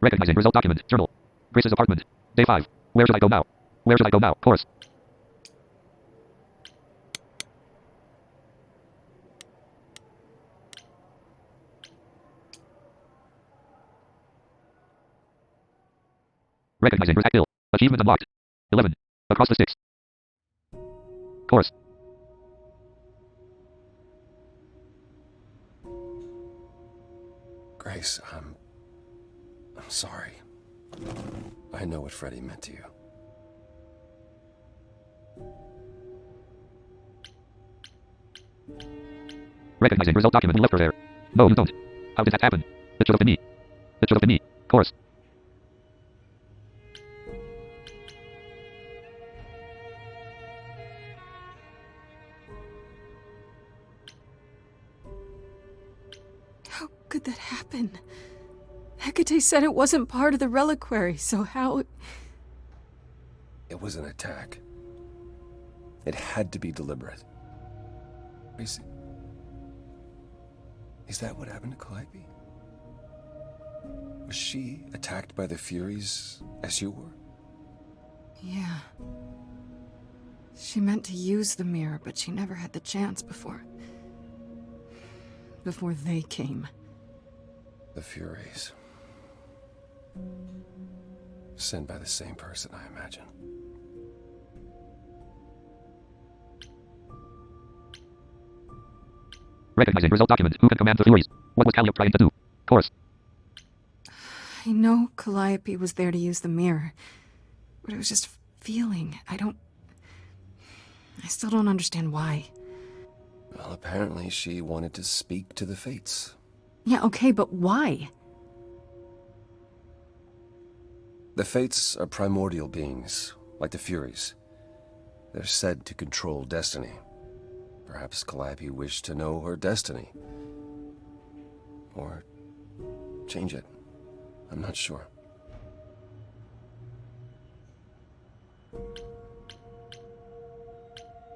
Recognizing result document. Journal. Grace's apartment. Day 5. Where should I go now? Where should I go now? Course. Recognizing Act Ill. Achievement unlocked. 11. Across the sticks. Course. Grace, I'm sorry. I know what Freddie meant to you. Recognizing result document left for there. No, you don't. How did that happen? It should have been me. It should have been me. Course. How could that happen? Hecate said it wasn't part of the reliquary, so how... It was an attack. It had to be deliberate. Grace, is that what happened to Calliope? Was she attacked by the Furies as you were? Yeah. She meant to use the mirror, but she never had the chance before they came. The Furies. Sent by the same person, I imagine. Recognizing result document. Who can command the Furies? What was Calliope trying to do? Course. I know Calliope was there to use the mirror, but it was just feeling. I still don't understand why. Well, apparently she wanted to speak to the Fates. Yeah, okay, but why? The Fates are primordial beings, like the Furies. They're said to control destiny. Perhaps Calliope wished to know her destiny. Or change it. I'm not sure.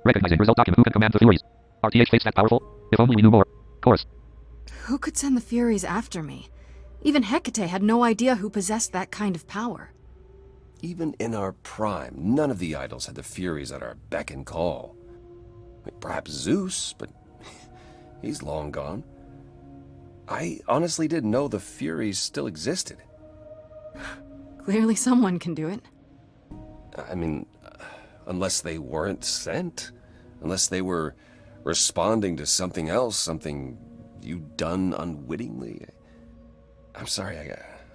Recognizing result document. Who can command the Furies? RTH Fates that powerful? If only we knew more. Course. Who could send the Furies after me? Even Hecate had no idea who possessed that kind of power. Even in our prime, none of the idols had the Furies at our beck and call. Perhaps Zeus, but he's long gone. I honestly didn't know the Furies still existed. Clearly someone can do it. I mean, unless they weren't sent? Unless they were responding to something else, something you'd done unwittingly? I'm sorry,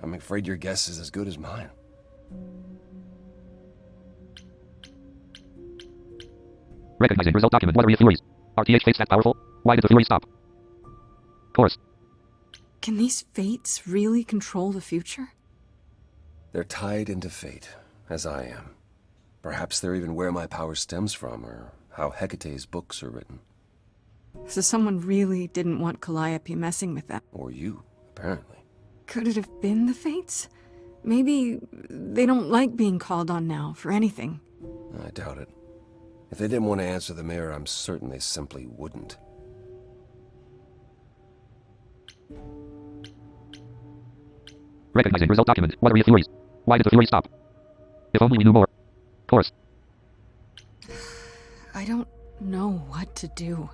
I'm afraid your guess is as good as mine. Recognizing result document. What are your Furies? RTH Fates that powerful? Why did the Furies stop? Course. Can these Fates really control the future? They're tied into fate, as I am. Perhaps they're even where my power stems from, or how Hecate's books are written. So someone really didn't want Calliope messing with them. Or you, apparently. Could it have been the Fates? Maybe they don't like being called on now for anything. I doubt it. If they didn't want to answer the mirror, I'm certain they simply wouldn't. Recognizing result document. What are your Furies? Why did the Furies stop? If only we knew more. Course. I don't know what to do.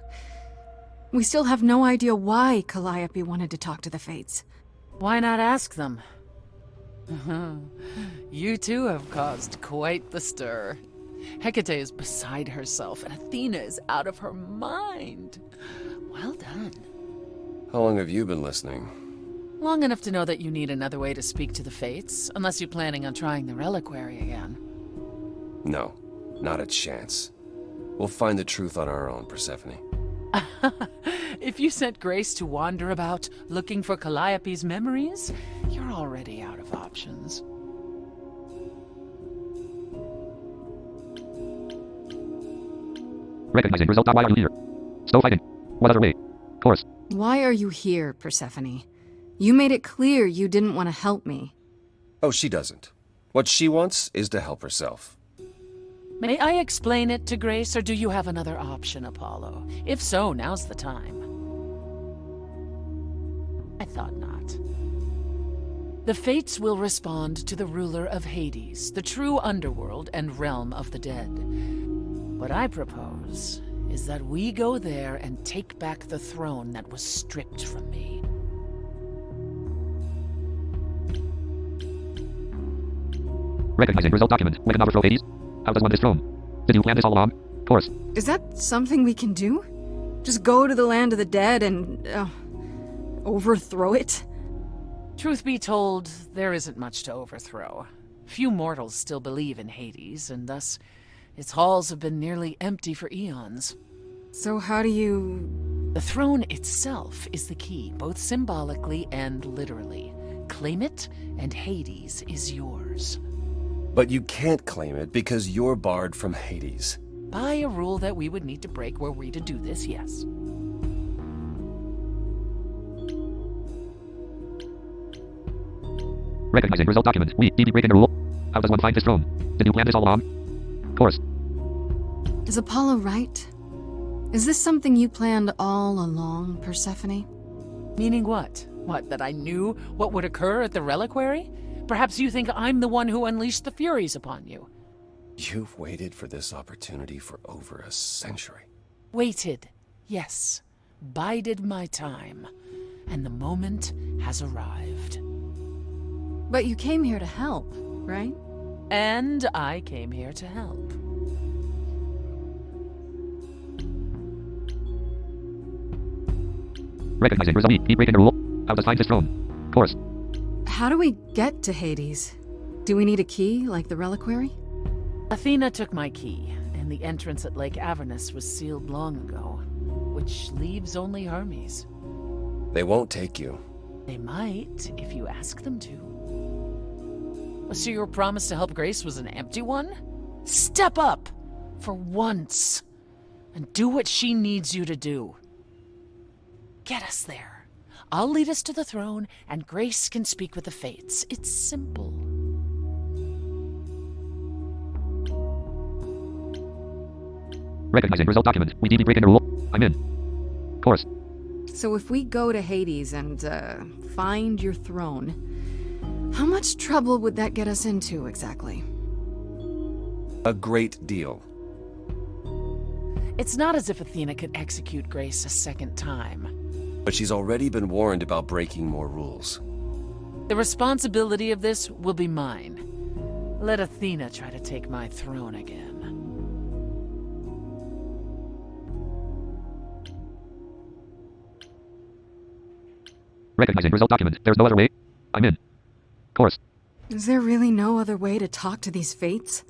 We still have no idea why Calliope wanted to talk to the Fates. Why not ask them? You too have caused quite the stir. Hecate is beside herself, and Athena is out of her mind. Well done. How long have you been listening? Long enough to know that you need another way to speak to the Fates, unless you're planning on trying the reliquary again. No, not a chance. We'll find the truth on our own, Persephone. If you sent Grace to wander about looking for Calliope's memories, you're already out of options. Recognizing result. Why are you here? Still fighting. What other way? Course. Why are you here, Persephone? You made it clear you didn't want to help me. Oh, she doesn't. What she wants is to help herself. May I explain it to Grace, or do you have another option, Apollo? If so, now's the time. I thought not. The Fates will respond to the ruler of Hades, the true underworld and realm of the dead. What I propose is that we go there and take back the throne that was stripped from me. Recognizing result document. When can overthrow Hades? How does one this throne? Did you plan this all along? Course. Is that something we can do? Just go to the land of the dead and, overthrow it? Truth be told, there isn't much to overthrow. Few mortals still believe in Hades, and thus its halls have been nearly empty for eons. So how do you... The throne itself is the key, both symbolically and literally. Claim it, and Hades is yours. But you can't claim it because you're barred from Hades. By a rule that we would need to break were we to do this, yes. Recognizing result document. We DB breaking the rule. How does one find this throne? Did you plan this all along? Course. Is Apollo right? Is this something you planned all along, Persephone? Meaning what? What, that I knew what would occur at the reliquary? Perhaps you think I'm the one who unleashed the Furies upon you. You've waited for this opportunity for over a century. Waited, yes. Bided my time. And the moment has arrived. But you came here to help, right? And I came here to help. Recognizing result. Keep breaking the rule. How does find this throne? Course. How do we get to Hades? Do we need a key, like the reliquary? Athena took my key, and the entrance at Lake Avernus was sealed long ago, which leaves only Hermes. They won't take you. They might, if you ask them to. So your promise to help Grace was an empty one? Step up, for once, and do what she needs you to do. Get us there. I'll lead us to the throne, and Grace can speak with the Fates. It's simple. Recognizing result document. We DB breaking the rule. I'm in. Course. So if we go to Hades and, find your throne, how much trouble would that get us into, exactly? A great deal. It's not as if Athena could execute Grace a second time. But she's already been warned about breaking more rules. The responsibility of this will be mine. Let Athena try to take my throne again. Recognizing result document. There's no other way. I'm in. Course. Is there really no other way to talk to these Fates?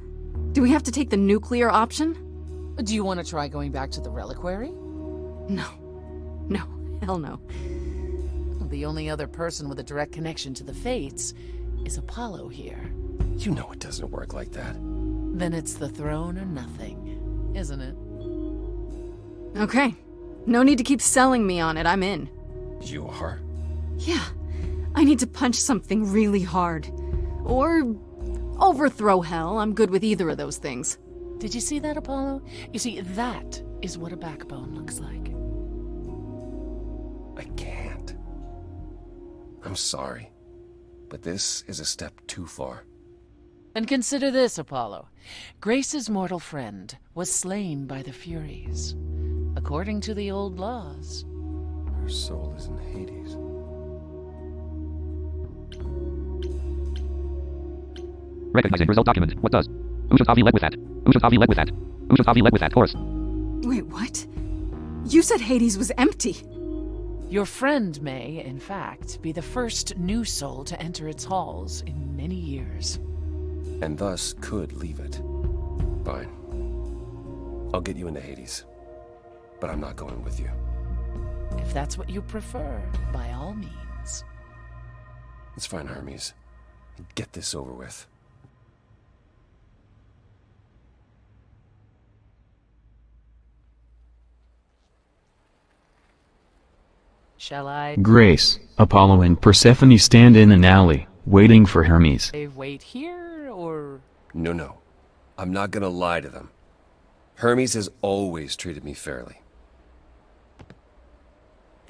Do we have to take the nuclear option? Do you want to try going back to the reliquary? No. No. Hell no. The only other person with a direct connection to the Fates is Apollo here. You know it doesn't work like that. Then it's the throne or nothing, isn't it? Okay. No need to keep selling me on it. I'm in. You are? Yeah. I need to punch something really hard. Or overthrow hell. I'm good with either of those things. Did you see that, Apollo? You see, that is what a backbone looks like. I can't. I'm sorry. But this is a step too far. And consider this, Apollo. Grace's mortal friend was slain by the Furies, according to the old laws. Her soul is in Hades. Recognizing result document. What does? Ushatavi led with that. Ushatavi led with that. Ushatavi led with that. Course. Wait, what? You said Hades was empty. Your friend may, in fact, be the first new soul to enter its halls in many years. And thus could leave it. Fine. I'll get you into Hades. But I'm not going with you. If that's what you prefer, by all means. It's fine, Hermes. Get this over with. Shall I Grace, Apollo and Persephone stand in an alley, waiting for Hermes. wait here, or... No. I'm not gonna lie to them. Hermes has always treated me fairly.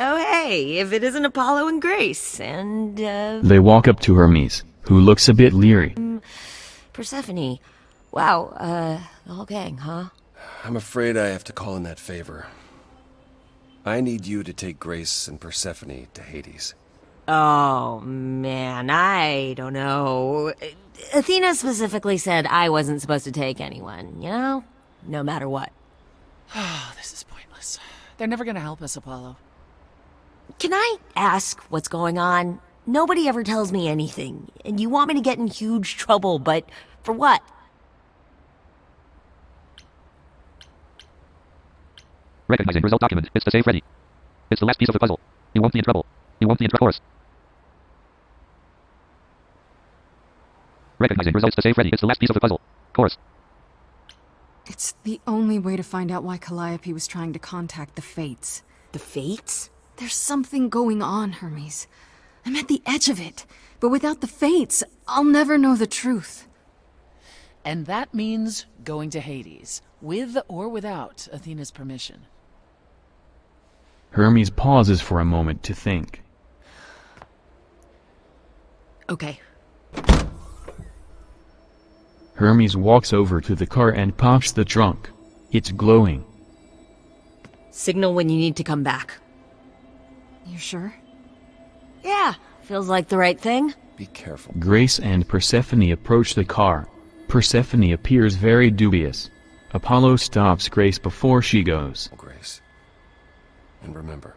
Oh hey, if it isn't Apollo and Grace, and, They walk up to Hermes, who looks a bit leery. Persephone. Wow, the whole gang, huh? I'm afraid I have to call in that favor. I need you to take Grace and Persephone to Hades. Oh, man, I don't know. Athena specifically said I wasn't supposed to take anyone, you know? No matter what. Oh, this is pointless. They're never gonna help us, Apollo. Can I ask what's going on? Nobody ever tells me anything, and you want me to get in huge trouble, but for what? Recognizing result document. It's to save Freddy. It's the last piece of the puzzle. You won't be in trouble. You won't be in trouble. Course. Recognizing results to save Freddy. It's the last piece of the puzzle. Course. It's the only way to find out why Calliope was trying to contact the Fates. The Fates? There's something going on, Hermes. I'm at the edge of it. But without the Fates, I'll never know the truth. And that means going to Hades, with or without Athena's permission. Hermes pauses for a moment to think. Okay. Hermes walks over to the car and pops the trunk. It's glowing. Signal when you need to come back. You sure? Yeah, feels like the right thing. Be careful. Grace and Persephone approach the car. Persephone appears very dubious. Apollo stops Grace before she goes. Grace. And remember,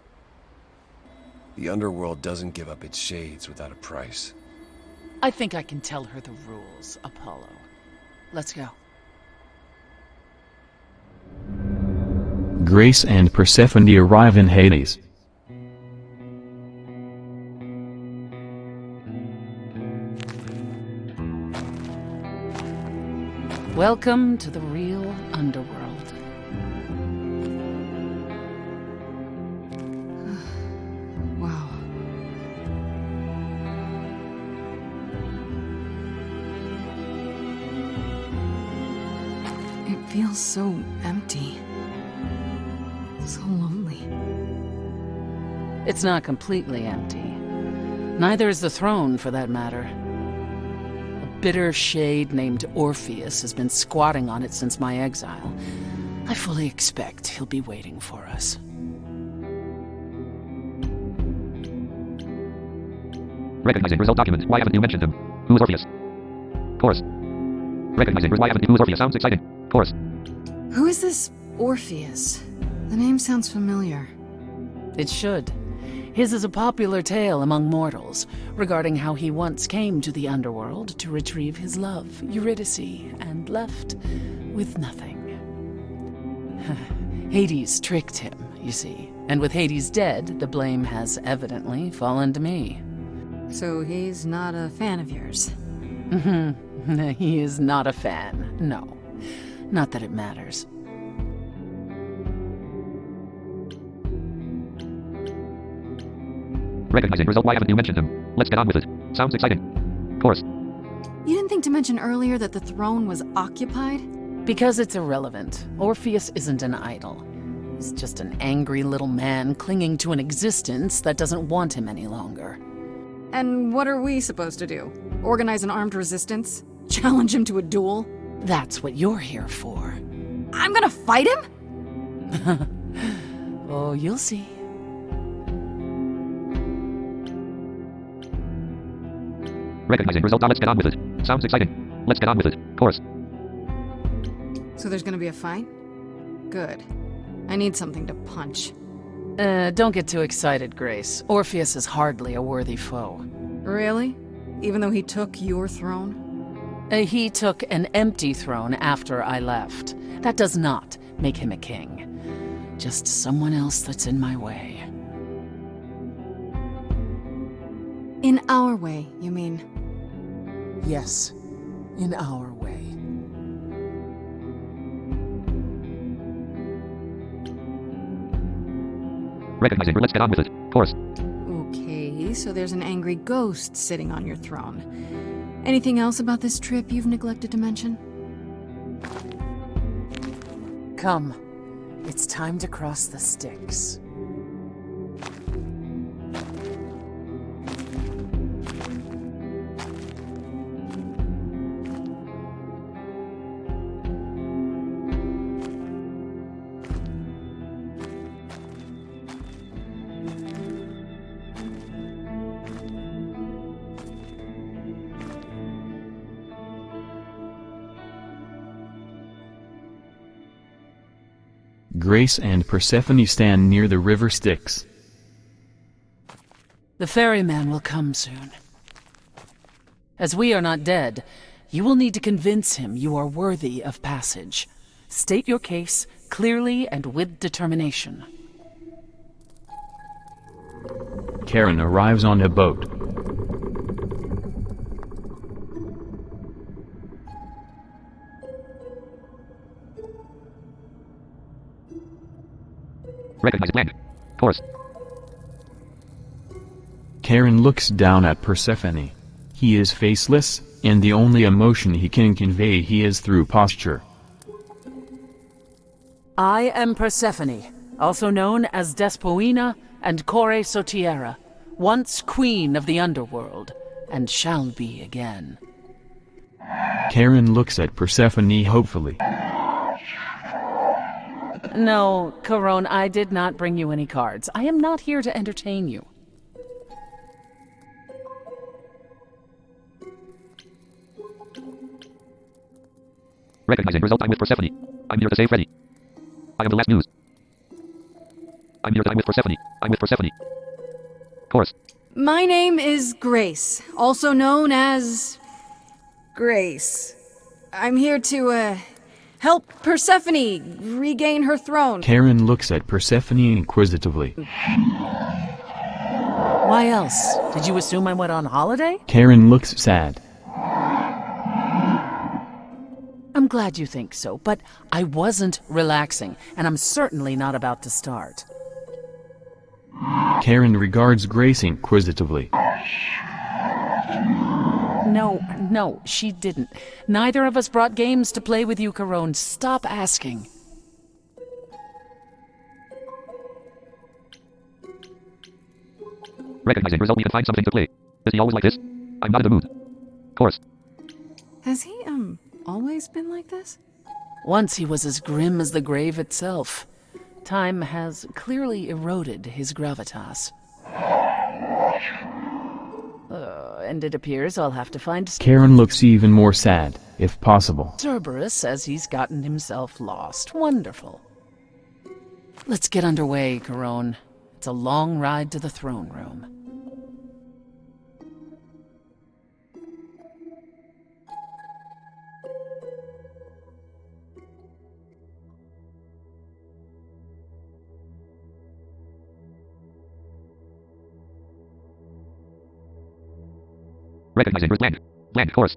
the underworld doesn't give up its shades without a price. I think I can tell her the rules, Apollo. Let's go. Grace and Persephone arrive in Hades. Welcome to the real underworld. Wow. It feels so empty. So lonely. It's not completely empty. Neither is the throne, for that matter. A bitter shade named Orpheus has been squatting on it since my exile. I fully expect he'll be waiting for us. Recognizing result document. Why haven't you mentioned him? Who's Orpheus? Course. Recognizing why haven't you? Who's Orpheus? Sounds exciting. Course. Who is this Orpheus? The name sounds familiar. It should. His is a popular tale among mortals, regarding how he once came to the underworld to retrieve his love, Eurydice, and left with nothing. Hades tricked him, you see, and with Hades dead, the blame has evidently fallen to me. So he's not a fan of yours? He is not a fan, no. Not that it matters. Recognizing result. Why haven't you mentioned him? Let's get on with it. Sounds exciting. Course. You didn't think to mention earlier that the throne was occupied? Because it's irrelevant. Orpheus isn't an idol. He's just an angry little man clinging to an existence that doesn't want him any longer. And what are we supposed to do? Organize an armed resistance? Challenge him to a duel? That's what you're here for. I'm gonna fight him? Oh, you'll see. Recognizing result. Let's get on with it. Sounds exciting. Let's get on with it. Course. So there's gonna be a fight? Good. I need something to punch. Don't get too excited, Grace. Orpheus is hardly a worthy foe. Really? Even though he took your throne? He took an empty throne after I left. That does not make him a king. Just someone else that's in my way. In our way, you mean? Yes, in our way. Recognizing. Let's get on with it. Course. Okay, so there's an angry ghost sitting on your throne. Anything else about this trip you've neglected to mention? Come. It's time to cross the Styx. Grace and Persephone stand near the river Styx. The ferryman will come soon. As we are not dead, you will need to convince him you are worthy of passage. State your case clearly and with determination. Karen arrives on a boat. Recognizing land. Chorus. Karen looks down at Persephone. He is faceless, and the only emotion he can convey is through posture. I am Persephone, also known as Despoina and Kore Sotiera, once queen of the underworld, and shall be again. Karen looks at Persephone hopefully. No, Caron, I did not bring you any cards. I am not here to entertain you. Recognizing result. I'm with Persephone. I'm here to save Freddy. I am the last news. I'm here to. I'm with Persephone. I'm with Persephone. Chorus. My name is Grace, also known as Grace. I'm here to, help Persephone regain her throne. Karen looks at Persephone inquisitively. Why else? Did you assume I went on holiday? Karen looks sad. I'm glad you think so, but I wasn't relaxing, and I'm certainly not about to start. Karen regards Grace inquisitively. No, she didn't. Neither of us brought games to play with you, Caron. Stop asking. Recognizing result. We can find something to play. Is he always like this? I'm not in the mood. Chorus. Has he, always been like this? Once he was as grim as the grave itself. Time has clearly eroded his gravitas. And it appears I'll have to find Karen looks even more sad, if possible. Cerberus says he's gotten himself lost. Wonderful. Let's get underway, Caron. It's a long ride to the throne room. Recognizing land. Land. Chorus.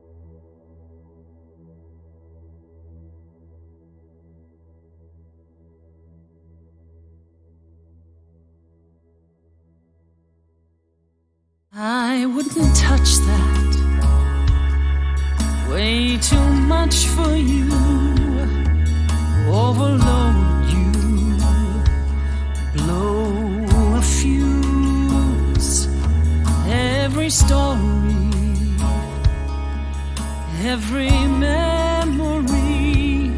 I wouldn't touch that. Way too much for you. Overload you. Blow a fuse. Every story. Every memory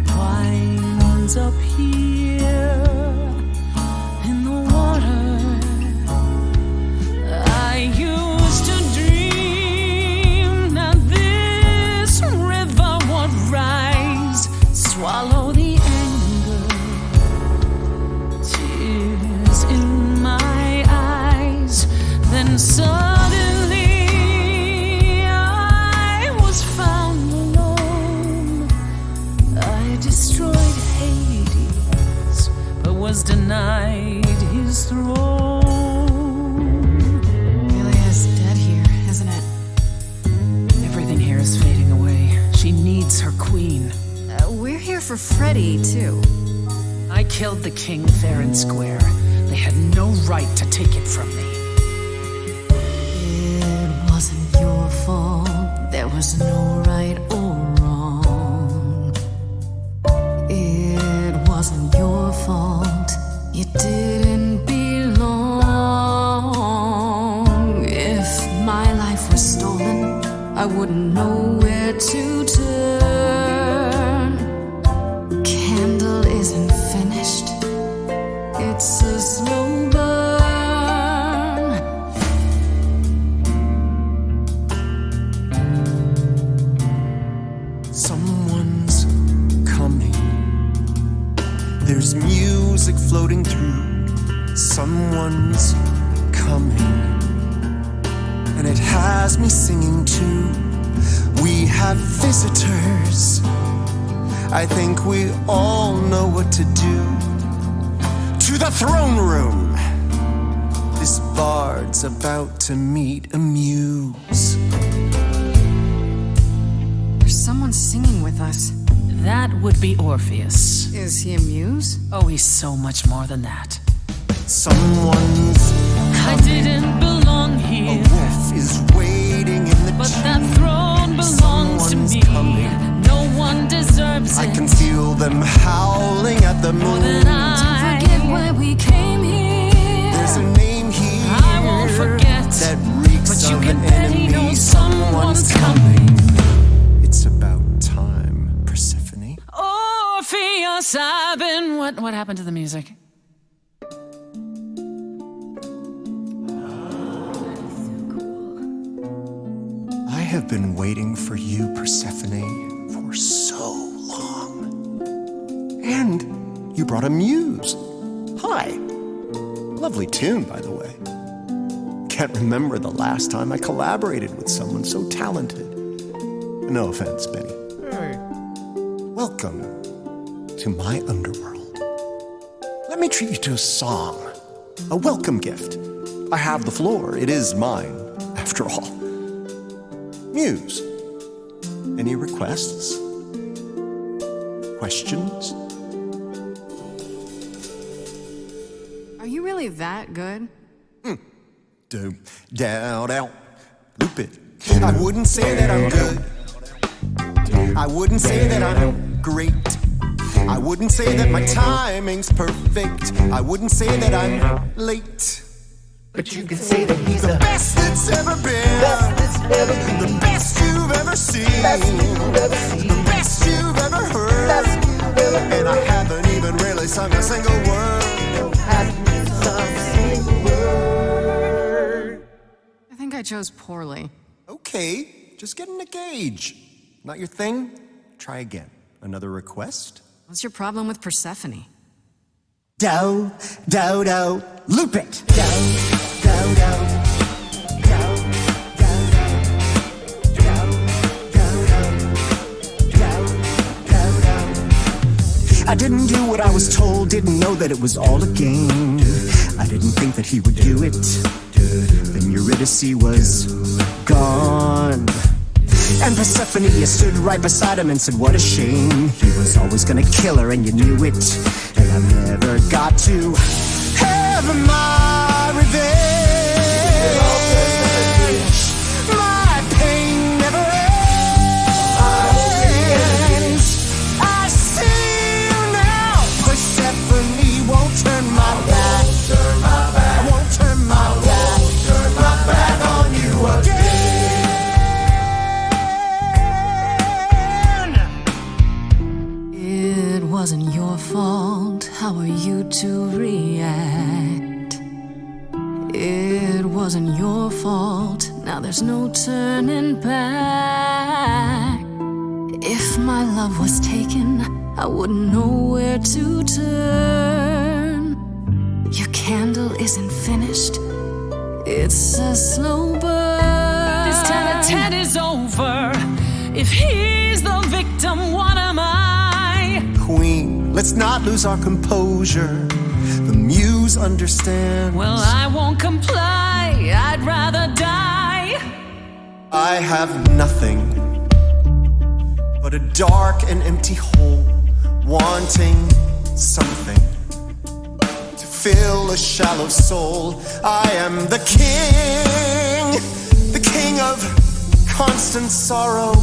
winds up here in the water. I used to dream that this river would rise, swallow the anger, tears in my eyes, then suddenly was denied his throne. Ilia's dead here, isn't it? Everything here is fading away. She needs her queen. We're here for Freddy, too. I killed the king fair and square. They had no right to take it from me. It wasn't your fault. There was no right or wrong. It wasn't your fault. You didn't belong. If my life was stolen, I wouldn't know where to turn. Candle isn't finished. It's a slow burn. Someone's coming. There's music music floating through. Someone's coming, and it has me singing too. We have visitors. I think we all know what to do. To the throne room. This bard's about to meet a muse. There's someone singing with us. That would be Orpheus. Is he a muse? Oh, he's so much more than that. Someone's I didn't belong a here, wolf is waiting in the but that throne belongs to Someone's me. coming. No one deserves I it can feel them howling at the more moon. than I. Forget why we came here. There's a name here I won't forget, that reeks but you of can an bet he enemy. knows someone's coming. It's about time, Persephone. Orpheus, I've been. What happened to the music? I have been waiting for you, Persephone, for so long. And you brought a muse. Hi. Lovely tune, by the way. Can't remember the last time I collaborated with someone so talented. No offense, Benny. Welcome to my underworld. Let me treat you to a song, a welcome gift. I have the floor. It is mine, after all. Muse, any requests? Questions? Are you really that good? Do, down, loop it. I wouldn't say that I'm good. I wouldn't say that I'm great. I wouldn't say that my timing's perfect. I wouldn't say that I'm late. But you can say that he's the Best that's ever been. The best you've ever seen. The best you've ever heard. And I haven't even really sung a single word. I think I chose poorly. Okay, just getting a gauge. Not your thing? Try again. Another request? What's your problem with Persephone? do, do, do, loop it. Do, do, do. I didn't do what I was told, didn't know that it was all a game. I didn't think that he would do it. Then Eurydice was gone. And Persephone, you stood right beside him and said, what a shame. He was always gonna kill her and you knew it. And I never got to have my revenge. My pain never ends. I see you now. Persephone won't turn my back. I won't turn my back. Turn my back on you again. It wasn't your fault. How are you to react? It wasn't your fault. Now there's no turning back. If my love was taken, I wouldn't know where to turn. Your candle isn't finished. It's a slow burn. This tete-a-tete is over. If he's the victim, what am I? Queen, let's not lose our composure. The muse understands. Well, I won't comply. I'd rather die. I have nothing but a dark and empty hole, wanting something to fill a shallow soul. I am the king of constant sorrow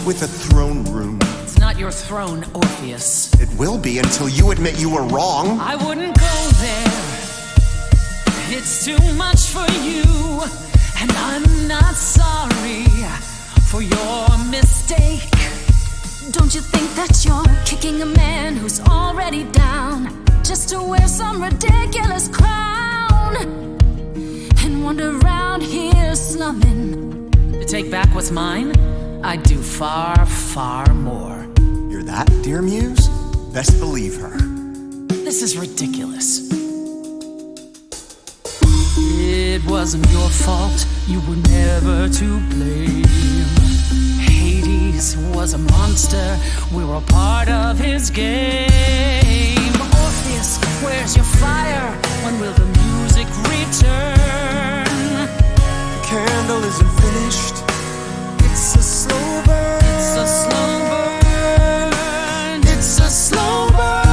with a throne room. It's not your throne, Orpheus. It will be until you admit you were wrong. I wouldn't go there. It's too much for you. And I'm not sorry for your mistake. Don't you think that you're kicking a man who's already down just to wear some ridiculous crown and wander around here slumming? To take back what's mine, I'd do far, far more. You're that, dear muse? Best believe her. This is ridiculous. It wasn't your fault, you were never to blame. Hades was a monster, we were a part of his game. Orpheus, where's your fire? When will the music return? The candle isn't finished. It's a slow burn. It's a slow burn. It's a slow burn.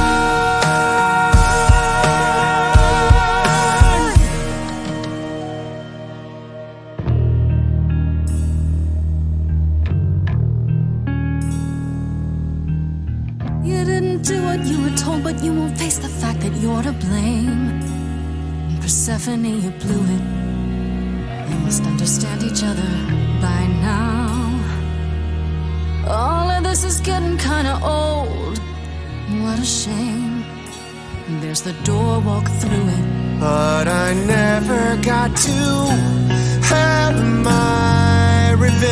You didn't do what you were told, but you won't face the fact that you're to blame. And Persephone, you blew it. You must understand each other by now. All of this is getting kinda old. What a shame. There's the door, walk through it. But I never got to have my revenge.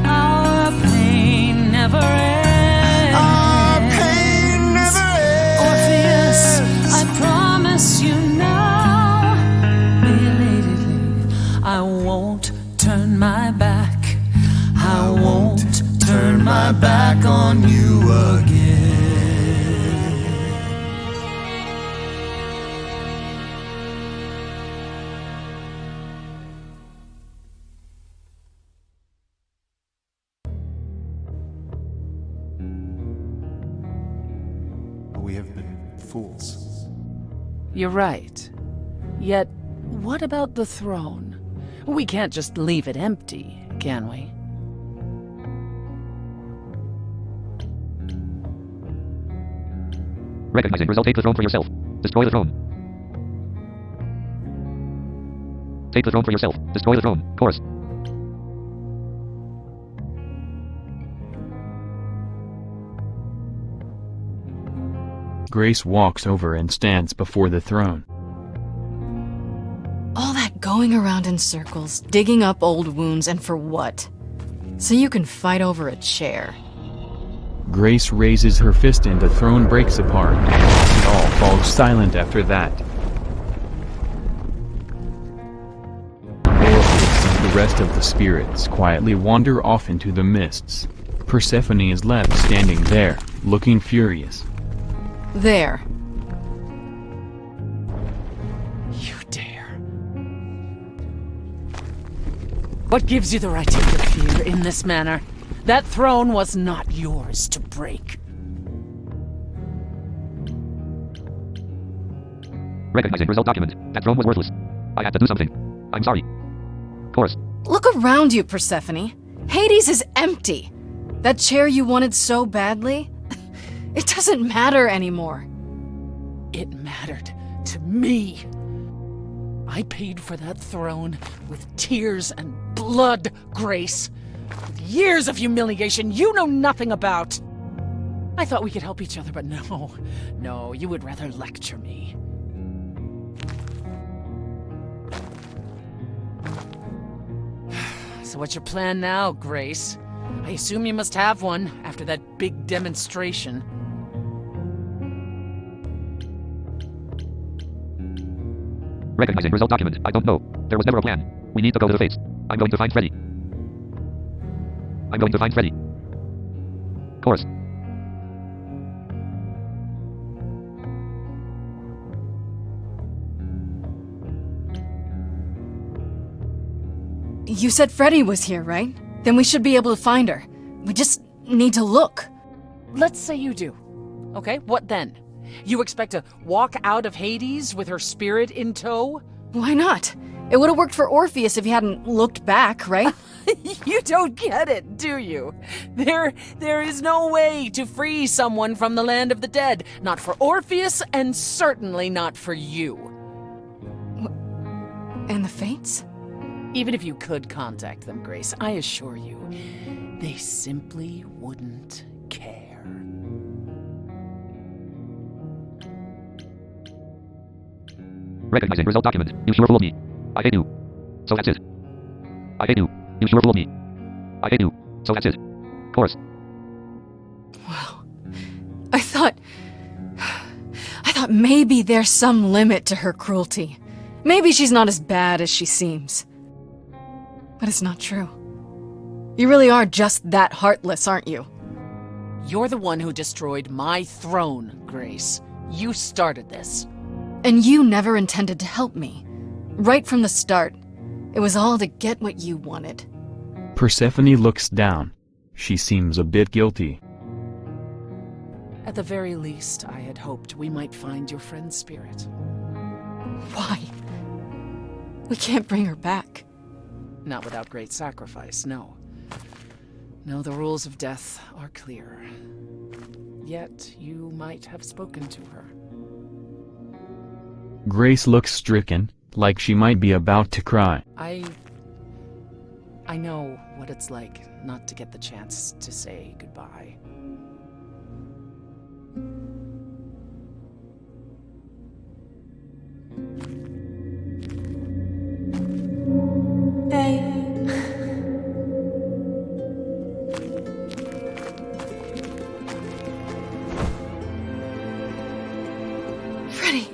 Our pain never ends. Our pain never ends. Orpheus, I promise you now, belatedly, I won't turn my back. I won't turn my back on you again. We have been fools. You're right. Yet, what about the throne? We can't just leave it empty, can we? Recognizing result, take the throne for yourself. Destroy the throne. Take the throne for yourself. Destroy the throne. Chorus. Grace walks over and stands before the throne. All that going around in circles, digging up old wounds, and for what? So you can fight over a chair. Grace raises her fist and the throne breaks apart. It all falls silent after that. Orpheus and the rest of the spirits quietly wander off into the mists. Persephone is left standing there, looking furious. There. You dare. What gives you the right to interfere in this manner? That throne was not yours to break. Recognizing result document. That throne was worthless. I had to do something. I'm sorry. Chorus. Look around you, Persephone. Hades is empty. That chair you wanted so badly, it doesn't matter anymore. It mattered to me. I paid for that throne with tears and blood, Grace. With years of humiliation you know nothing about. I thought we could help each other, but no, you would rather lecture me. So what's your plan now, Grace? I assume you must have one after that big demonstration. Recognizing result document. I don't know. There was never a plan. We need to go to the Fates. I'm going to find Freddy. I'm going to find Freddy. Chorus. You said Freddy was here, right? Then we should be able to find her. We just need to look. Let's say you do. Okay, what then? You expect to walk out of Hades with her spirit in tow? Why not? It would have worked for Orpheus if he hadn't looked back, right? You don't get it, do you? There is no way to free someone from the land of the dead. Not for Orpheus, and certainly not for you. And the Fates? Even if you could contact them, Grace, I assure you, they simply wouldn't care. Recognizing result document. You sure fooled me. I hate you. So that's it. I hate you. You sure fooled me. I hate you. So that's it. Chorus. Wow. I thought maybe there's some limit to her cruelty. Maybe she's not as bad as she seems. But it's not true. You really are just that heartless, aren't you? You're the one who destroyed my throne, Grace. You started this. And you never intended to help me. Right from the start. It was all to get what you wanted. Persephone looks down. She seems a bit guilty. At the very least, I had hoped we might find your friend's spirit. Why? We can't bring her back. Not without great sacrifice, no. No, the rules of death are clear. Yet, you might have spoken to her. Grace looks stricken, like she might be about to cry. I know what it's like not to get the chance to say goodbye. Freddie,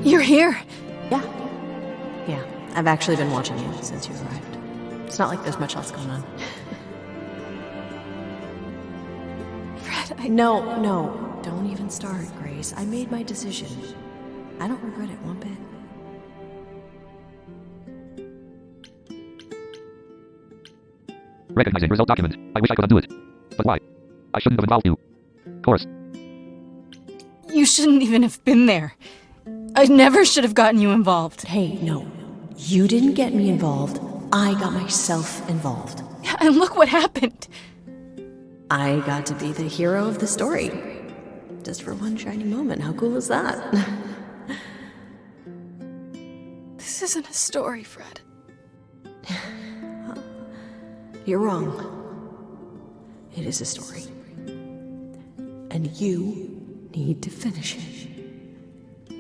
you're here. Yeah, I've actually been watching you since you arrived. It's not like there's much else going on. Fred, No, don't even start, Grace. I made my decision. I don't regret it one bit. Recognizing result document. I wish I could undo it. But why? I shouldn't have involved you. Course. You shouldn't even have been there. I never should have gotten you involved. Hey, no. You didn't get me involved. I got myself involved. Yeah, and look what happened. I got to be the hero of the story. Just for one shiny moment. How cool is that? This isn't a story, Fred. You're wrong. It is a story. And you need to finish it.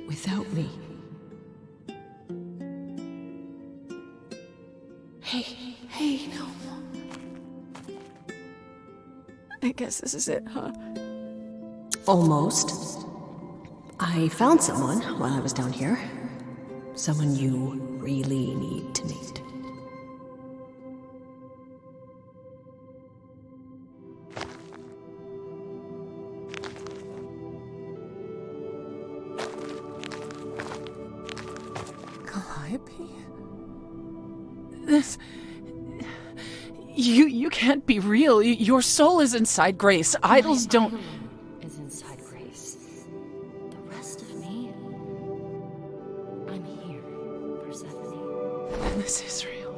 Without me. Hey, no. I guess this is it, huh? Almost. I found someone while I was down here. Someone you really need to meet. Calliope? This... You can't be real. Your soul is inside Grace. Idols don't... Is inside Grace. The rest of me... I'm here, Persephone. This is real.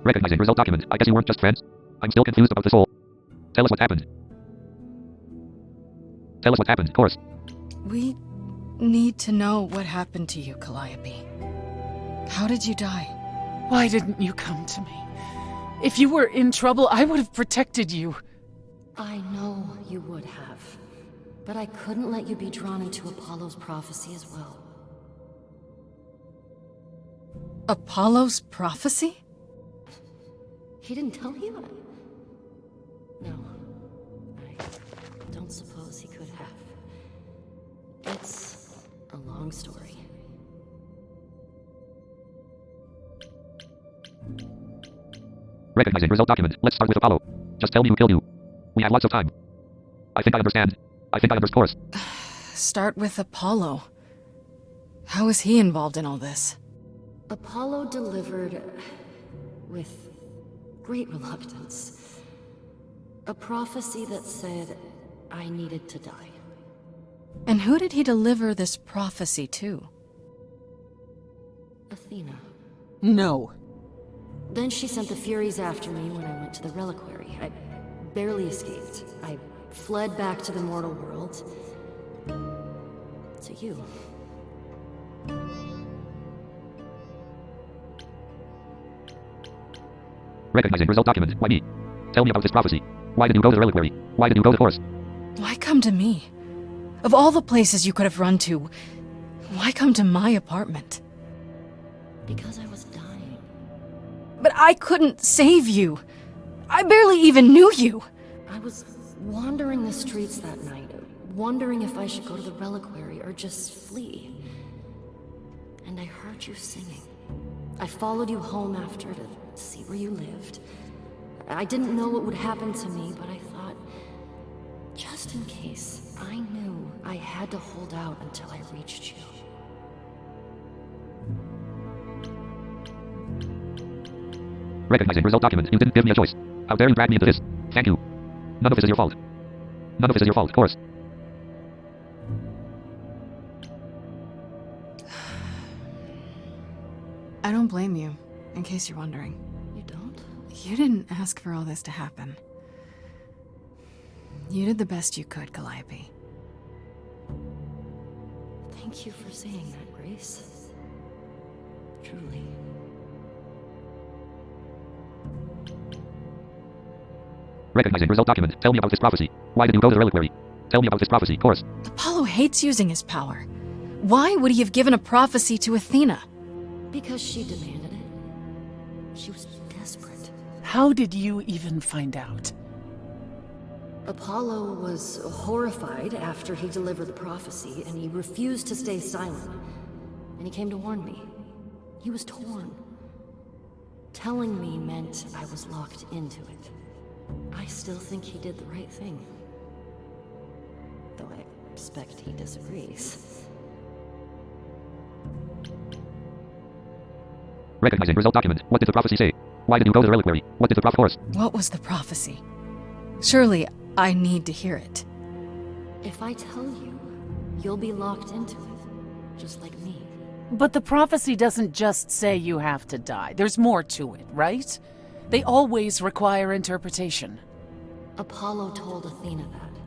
Recognizing result document. I guess you weren't just friends. I'm still confused about the soul. Tell us what happened. Tell us what happened, course. We need to know what happened to you, Calliope. How did you die? Why didn't you come to me? If you were in trouble, I would have protected you. I know you would have. But I couldn't let you be drawn into Apollo's prophecy as well. Apollo's prophecy? He didn't tell you? No. I don't suppose he could have. It's a long story. Recognizing result document. Let's start with Apollo. Just tell me who killed you. We have lots of time. I think I understand. I think I understand, course. Start with Apollo. How is he involved in all this? Apollo delivered with great reluctance a prophecy that said I needed to die. And who did he deliver this prophecy to? Athena. No. Then she sent the Furies after me when I went to the reliquary. I barely escaped. I fled back to the mortal world. To you. Recognizing result document. Why me? Tell me about this prophecy. Why did you go to the reliquary? Why did you go to Force? Why come to me? Of all the places you could have run to, why come to my apartment? Because I was dying. But I couldn't save you. I barely even knew you. I was wandering the streets that night, wondering if I should go to the reliquary or just flee. And I heard you singing. I followed you home after to see where you lived. I didn't know what would happen to me, but I thought, just in case, I knew I had to hold out until I reached you. Recognizing result document. You didn't give me a choice. How dare you drag me into this? Thank you. None of this is your fault. None of this is your fault, of course. I don't blame you, in case you're wondering. You don't? You didn't ask for all this to happen. You did the best you could, Calliope. Thank you for saying that, Grace. Truly. Recognizing result document. Tell me about this prophecy. Why did you go to the reliquary? Tell me about this prophecy, course. Apollo hates using his power. Why would he have given a prophecy to Athena? Because she demanded it. She was desperate. How did you even find out? Apollo was horrified after he delivered the prophecy, and he refused to stay silent. And he came to warn me. He was torn. Telling me meant I was locked into it. I still think he did the right thing. Though I expect he disagrees. Recognizing result document. What did the prophecy say? Why did you go to the reliquary? What did the course? What was the prophecy? Surely I need to hear it. If I tell you, you'll be locked into it, just like me. But the prophecy doesn't just say you have to die. There's more to it, right? They always require interpretation. Apollo told Athena that.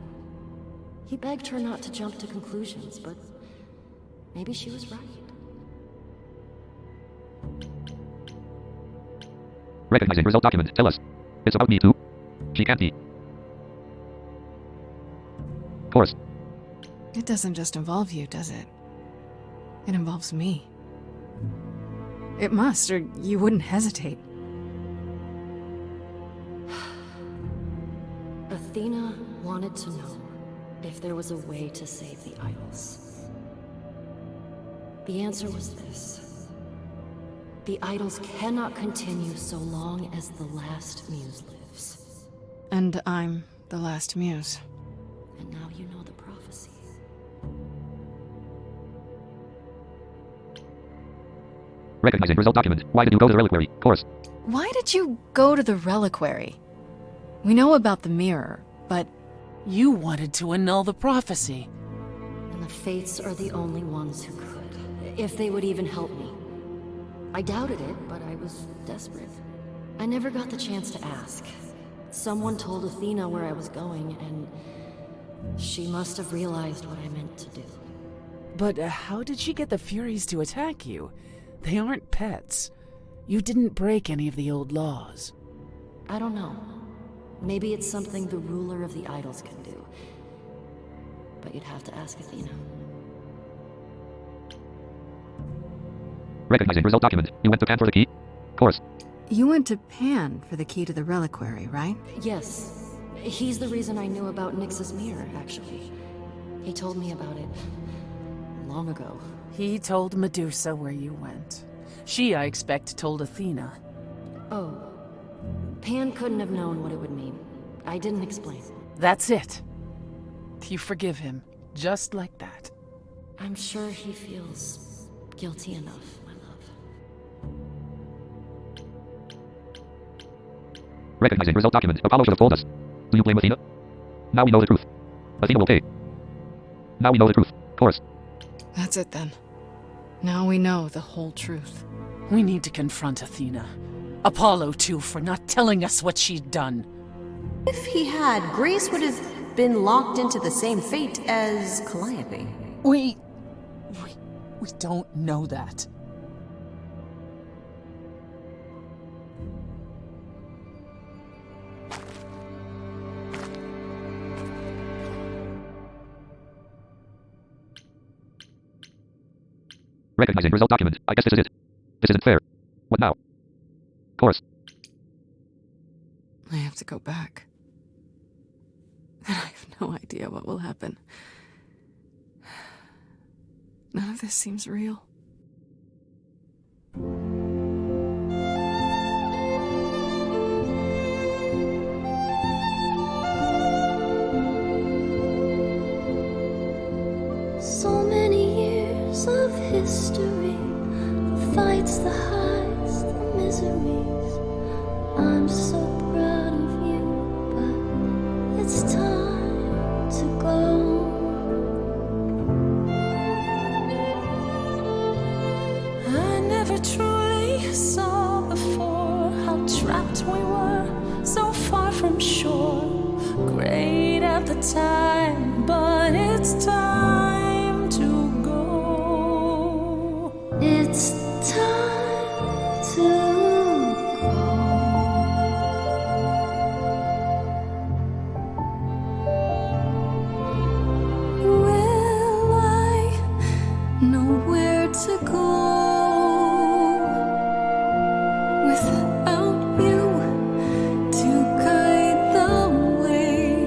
He begged her not to jump to conclusions, but maybe she was right. Recognizing result document. Tell us. It's about me too. She can't be. Course. It doesn't just involve you, does it? It involves me. It must, or you wouldn't hesitate. Athena wanted to know if there was a way to save the idols. The answer was this. The idols cannot continue so long as the last muse lives. And I'm the last muse. And now you know the prophecy. Recognizing result document. Why did you go to the reliquary? Course. Why did you go to the reliquary? We know about the mirror, but... You wanted to annul the prophecy. And the Fates are the only ones who could, if they would even help me. I doubted it, but I was desperate. I never got the chance to ask. Someone told Athena where I was going, and she must have realized what I meant to do. But how did she get the Furies to attack you? They aren't pets. You didn't break any of the old laws. I don't know. Maybe it's something the ruler of the idols can do. But you'd have to ask Athena. Recognizing result document. You went to Pan for the key? Course. You went to Pan for the key to the reliquary, right? Yes. He's the reason I knew about Nyx's mirror, actually. He told me about it long ago. He told Medusa where you went. She, I expect, told Athena. Oh. Pan couldn't have known what it would mean. I didn't explain. That's it. You forgive him, just like that. I'm sure he feels guilty enough, my love. Recognizing result document. Apollo should have told us. Do you blame Athena? Now we know the truth. Athena will pay. Now we know the truth. Course. That's it then. Now we know the whole truth. We need to confront Athena. Apollo, too, for not telling us what she'd done. If he had, Grace would have been locked into the same fate as Calliope. We don't know that. Recognizing result document. I guess this is it. This isn't fair. What now? Course. I have to go back. And I have no idea what will happen. None of this seems real. So many years of history, the fights, the highs, the miseries. I'm so proud of you, but it's time to go. I never truly saw before how trapped we were, so far from shore. Great at the time, but it's time to go. It's time to go. Will I know where to go without you to guide the way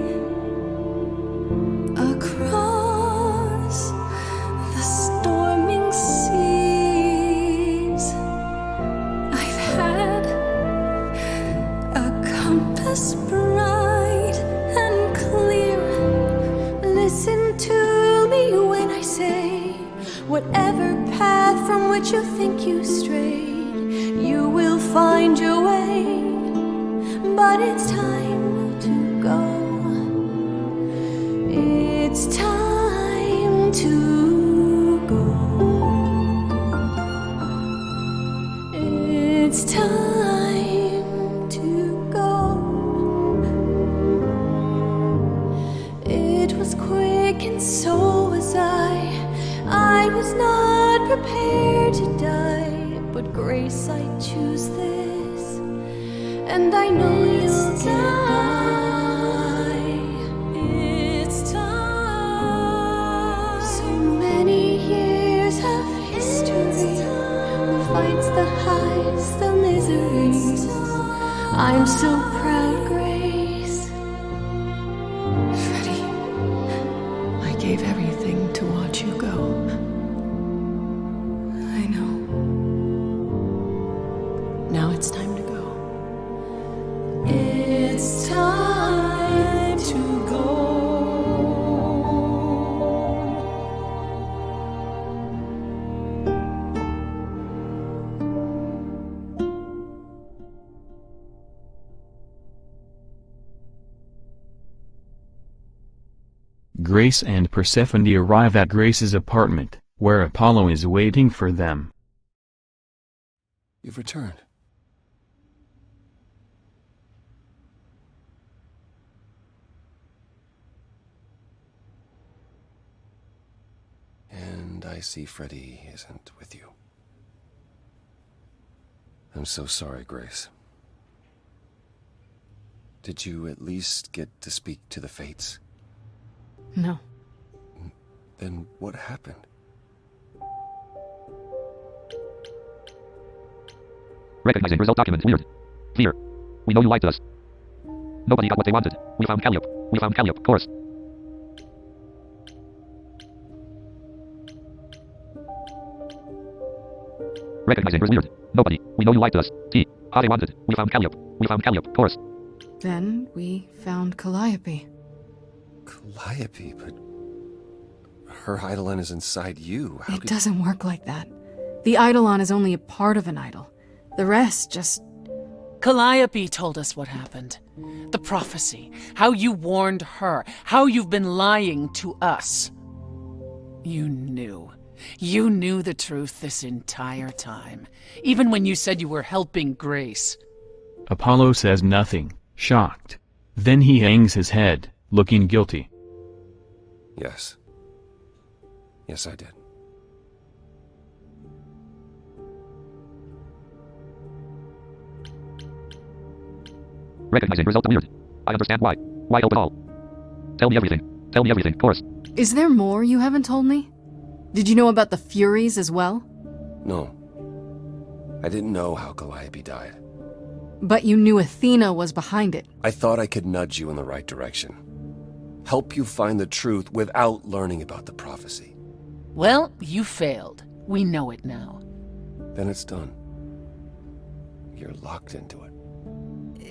across the storming seas? I've had a compass bright and clear. Listen to me when I say, whatever path from which you think you strayed, you will find your way. But it's time to go. It's time to go. It's time to go. It was quick and so was I was not prepared to die, but Grace, I choose this, and I know you'll get by. It's time. So many years of history, the fights, the highs, the miseries. I'm so proud, Grace. Freddie, I gave everything to watch you go. I know. Now it's time to go. It's time to go. Grace and Persephone arrive at Grace's apartment, where Apollo is waiting for them. You've returned. And I see Freddie isn't with you. I'm so sorry, Grace. Did you at least get to speak to the Fates? No. Then what happened? Recognizing result document. Weird. Fear. We know you liked us. Nobody got what they wanted. We found Calliope. We found Calliope. Course. Recognizing was weird. Nobody. We know you liked us. T. How they wanted. We found Calliope. We found Calliope. Course. Then we found Calliope. Calliope, but her Eidolon is inside you. How It could... doesn't work like that. The Eidolon is only a part of an idol. The rest just... Calliope told us what happened. The prophecy. How you warned her. How you've been lying to us. You knew. You knew the truth this entire time. Even when you said you were helping Grace. Apollo says nothing, shocked. Then he hangs his head, looking guilty. Yes. Yes, I did. Recognizing result weird. I understand why. Why help at all? Tell me everything. Tell me everything. Course. Is there more you haven't told me? Did you know about the Furies as well? No. I didn't know how Calliope died. But you knew Athena was behind it. I thought I could nudge you in the right direction. Help you find the truth without learning about the prophecy. Well, you failed. We know it now. Then it's done. You're locked into it.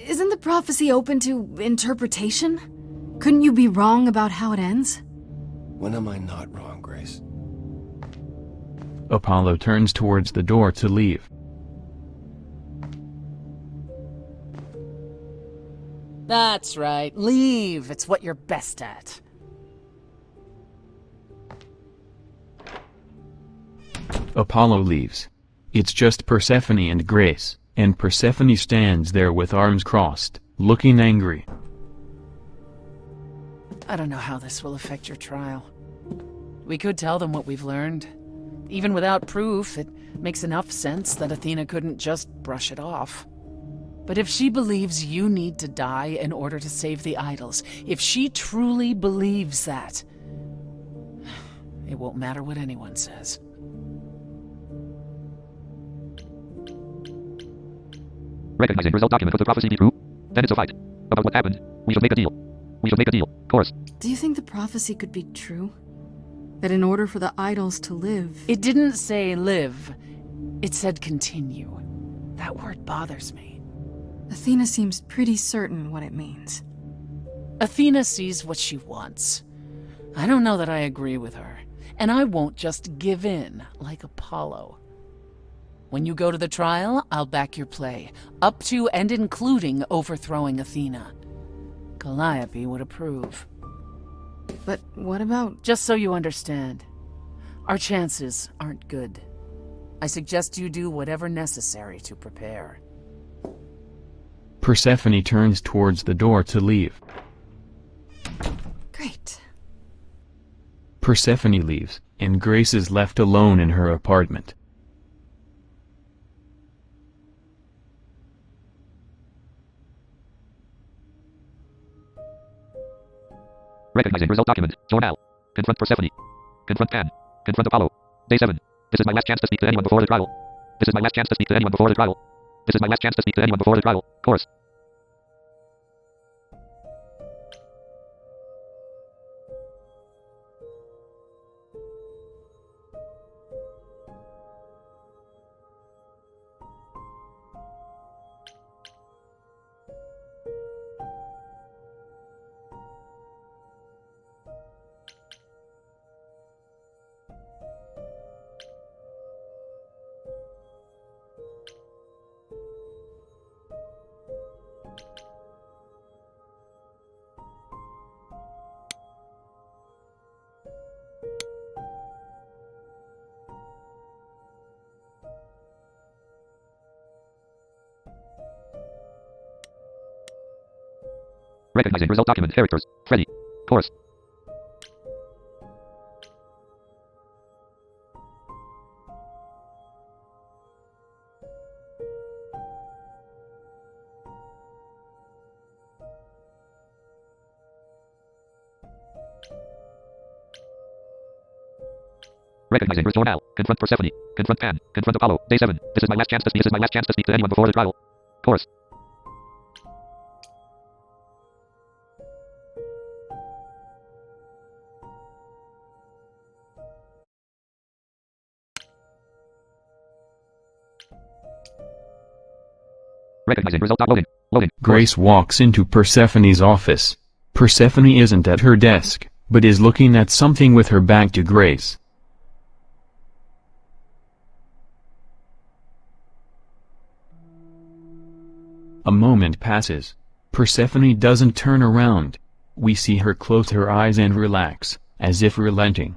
Isn't the prophecy open to interpretation? Couldn't you be wrong about how it ends? When am I not wrong, Grace? Apollo turns towards the door to leave. That's right. Leave. It's what you're best at. Apollo leaves. It's just Persephone and Grace, and Persephone stands there with arms crossed, looking angry. I don't know how this will affect your trial. We could tell them what we've learned. Even without proof, it makes enough sense that Athena couldn't just brush it off. But if she believes you need to die in order to save the idols, if she truly believes that, it won't matter what anyone says. Recognizing result document. Could the prophecy be true? Then it's a fight. About what happened. We should make a deal. We should make a deal. Course. Do you think the prophecy could be true? That in order for the idols to live... It didn't say live. It said continue. That word bothers me. Athena seems pretty certain what it means. Athena sees what she wants. I don't know that I agree with her. And I won't just give in like Apollo. When you go to the trial, I'll back your play, up to and including overthrowing Athena. Calliope would approve. But what about... Just so you understand, our chances aren't good. I suggest you do whatever necessary to prepare. Persephone turns towards the door to leave. Great. Persephone leaves, and Grace is left alone in her apartment. Recognizing result document. Journal. Confront Persephone. Confront Pan. Confront Apollo. Day 7. This is my last chance to speak to anyone before the trial. This is my last chance to speak to anyone before the trial. This is my last chance to speak to anyone before the trial. Course. Recognizing result document. Characters. Freddy. Course. Recognizing Journal. Confront Persephone. Confront Pan. Confront Apollo. Day 7. This is my last chance to speak. This is my last chance to speak to anyone before the trial. Course. Recognizing result. Loading. Loading. Grace walks into Persephone's office. Persephone isn't at her desk, but is looking at something with her back to Grace. A moment passes. Persephone doesn't turn around. We see her close her eyes and relax, as if relenting.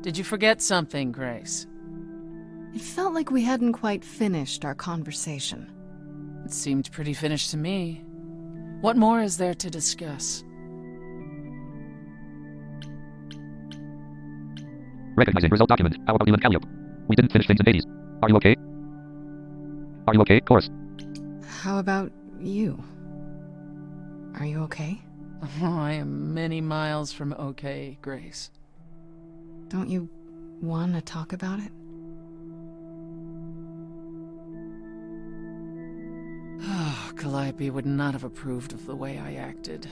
Did you forget something, Grace? It felt like we hadn't quite finished our conversation. It seemed pretty finished to me. What more is there to discuss? Recognizing result document. How about you and Calliope? We didn't finish things in Hades. Are you okay? Are you okay? Course. How about you? Are you okay? Oh, I am many miles from okay, Grace. Don't you want to talk about it? Calliope would not have approved of the way I acted.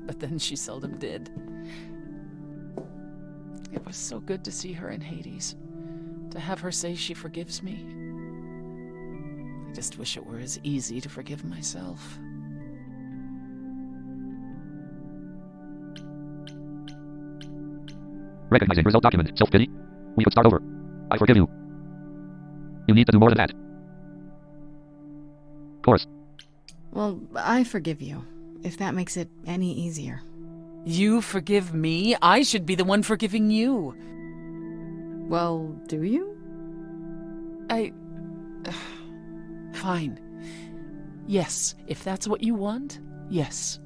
But then she seldom did. It was so good to see her in Hades. To have her say she forgives me. I just wish it were as easy to forgive myself. Recognizing result document. Self-pity. We could start over. I forgive you. You need to do more than that. Course. Well, I forgive you, if that makes it any easier. You forgive me? I should be the one forgiving you. Well, do you? Fine. Yes, if that's what you want, yes.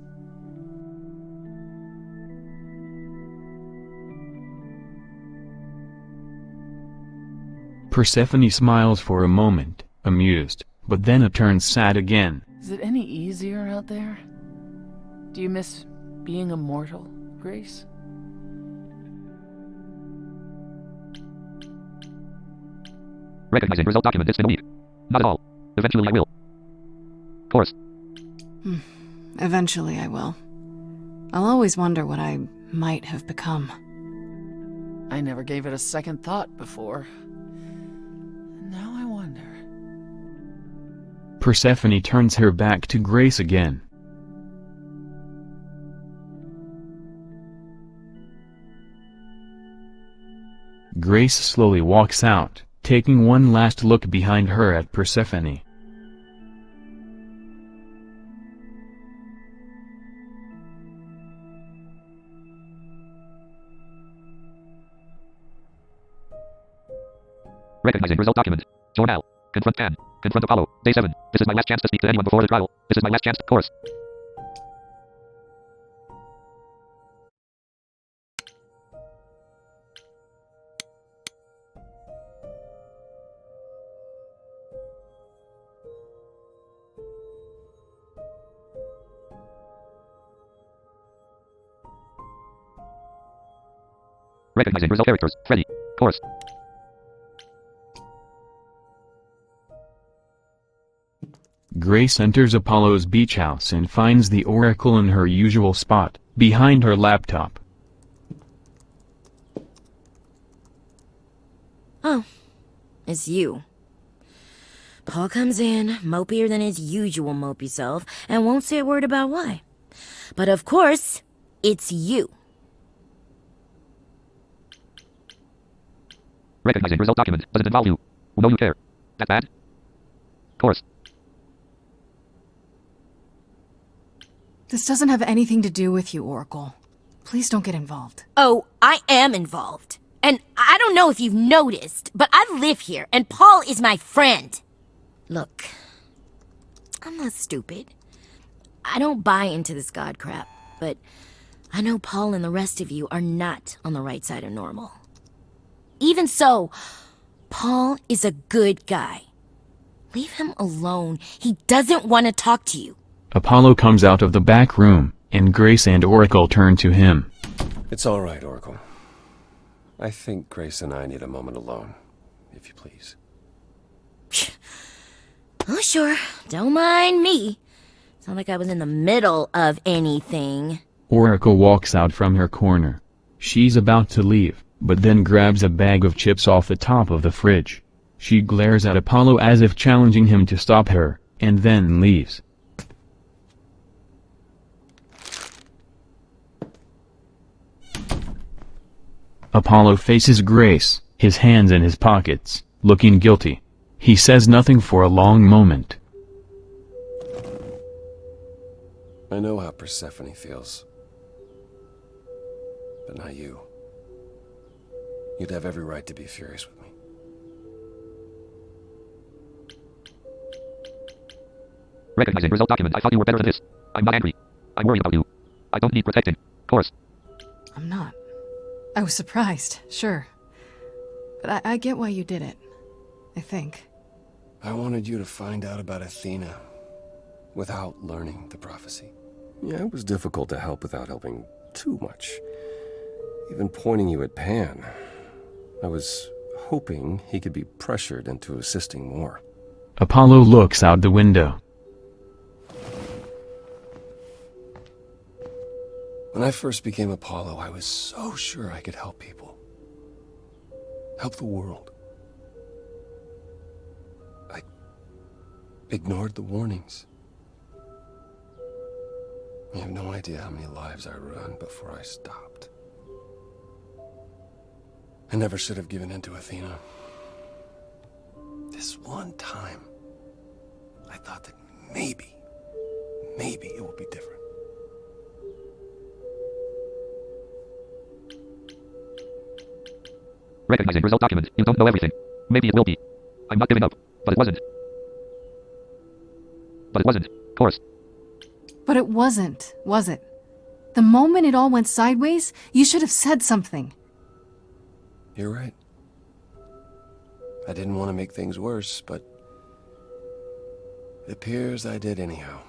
Persephone smiles for a moment, amused, but then it turns sad again. Is it any easier out there? Do you miss being immortal, Grace? Recognizing result document. It's been a week. Not at all. Eventually I will. Course. Eventually I will. I'll always wonder what I might have become. I never gave it a second thought before. Now I wonder. Persephone turns her back to Grace again. Grace slowly walks out, taking one last look behind her at Persephone. Recognizing result document. Journal. Confront Pan. Confront Apollo. Day 7. This is my last chance to speak to anyone before the trial. This is my last chance. Course. Recognizing result characters. Freddy. Course. Grace enters Apollo's beach house and finds the Oracle in her usual spot, behind her laptop. Oh, it's you. Paul comes in, mopier than his usual mopey self, and won't say a word about why. But of course, it's you. Recognizing result document. Doesn't involve you. No, you care. That bad? Course. This doesn't have anything to do with you, Oracle. Please don't get involved. Oh, I am involved. And I don't know if you've noticed, but I live here, and Paul is my friend. Look, I'm not stupid. I don't buy into this god crap, but I know Paul and the rest of you are not on the right side of normal. Even so, Paul is a good guy. Leave him alone. He doesn't want to talk to you. Apollo comes out of the back room, and Grace and Oracle turn to him. It's all right, Oracle. I think Grace and I need a moment alone, if you please. Oh, sure. Don't mind me. It's not like I was in the middle of anything. Oracle walks out from her corner. She's about to leave, but then grabs a bag of chips off the top of the fridge. She glares at Apollo as if challenging him to stop her, and then leaves. Apollo faces Grace, his hands in his pockets, looking guilty. He says nothing for a long moment. I know how Persephone feels. But not you. You'd have every right to be furious with me. Recognizing result document. I thought you were better than this. I'm not angry. I'm worried about you. I don't need protecting. Course. I'm not. I was surprised, sure. But I get why you did it. I think. I wanted you to find out about Athena without learning the prophecy. Yeah, it was difficult to help without helping too much. even pointing you at Pan. I was hoping he could be pressured into assisting more. Apollo looks out the window. When I first became Apollo, I was so sure I could help people. Help the world. I ignored the warnings. You have no idea how many lives I ruined before I stopped. I never should have given in to Athena. This one time, I thought that maybe it would be different. Recognizing result document. You don't know everything. Maybe it will be. I'm not giving up. But it wasn't. Course. But it wasn't, was it? The moment it all went sideways, you should have said something. You're right. I didn't want to make things worse, but it appears I did anyhow.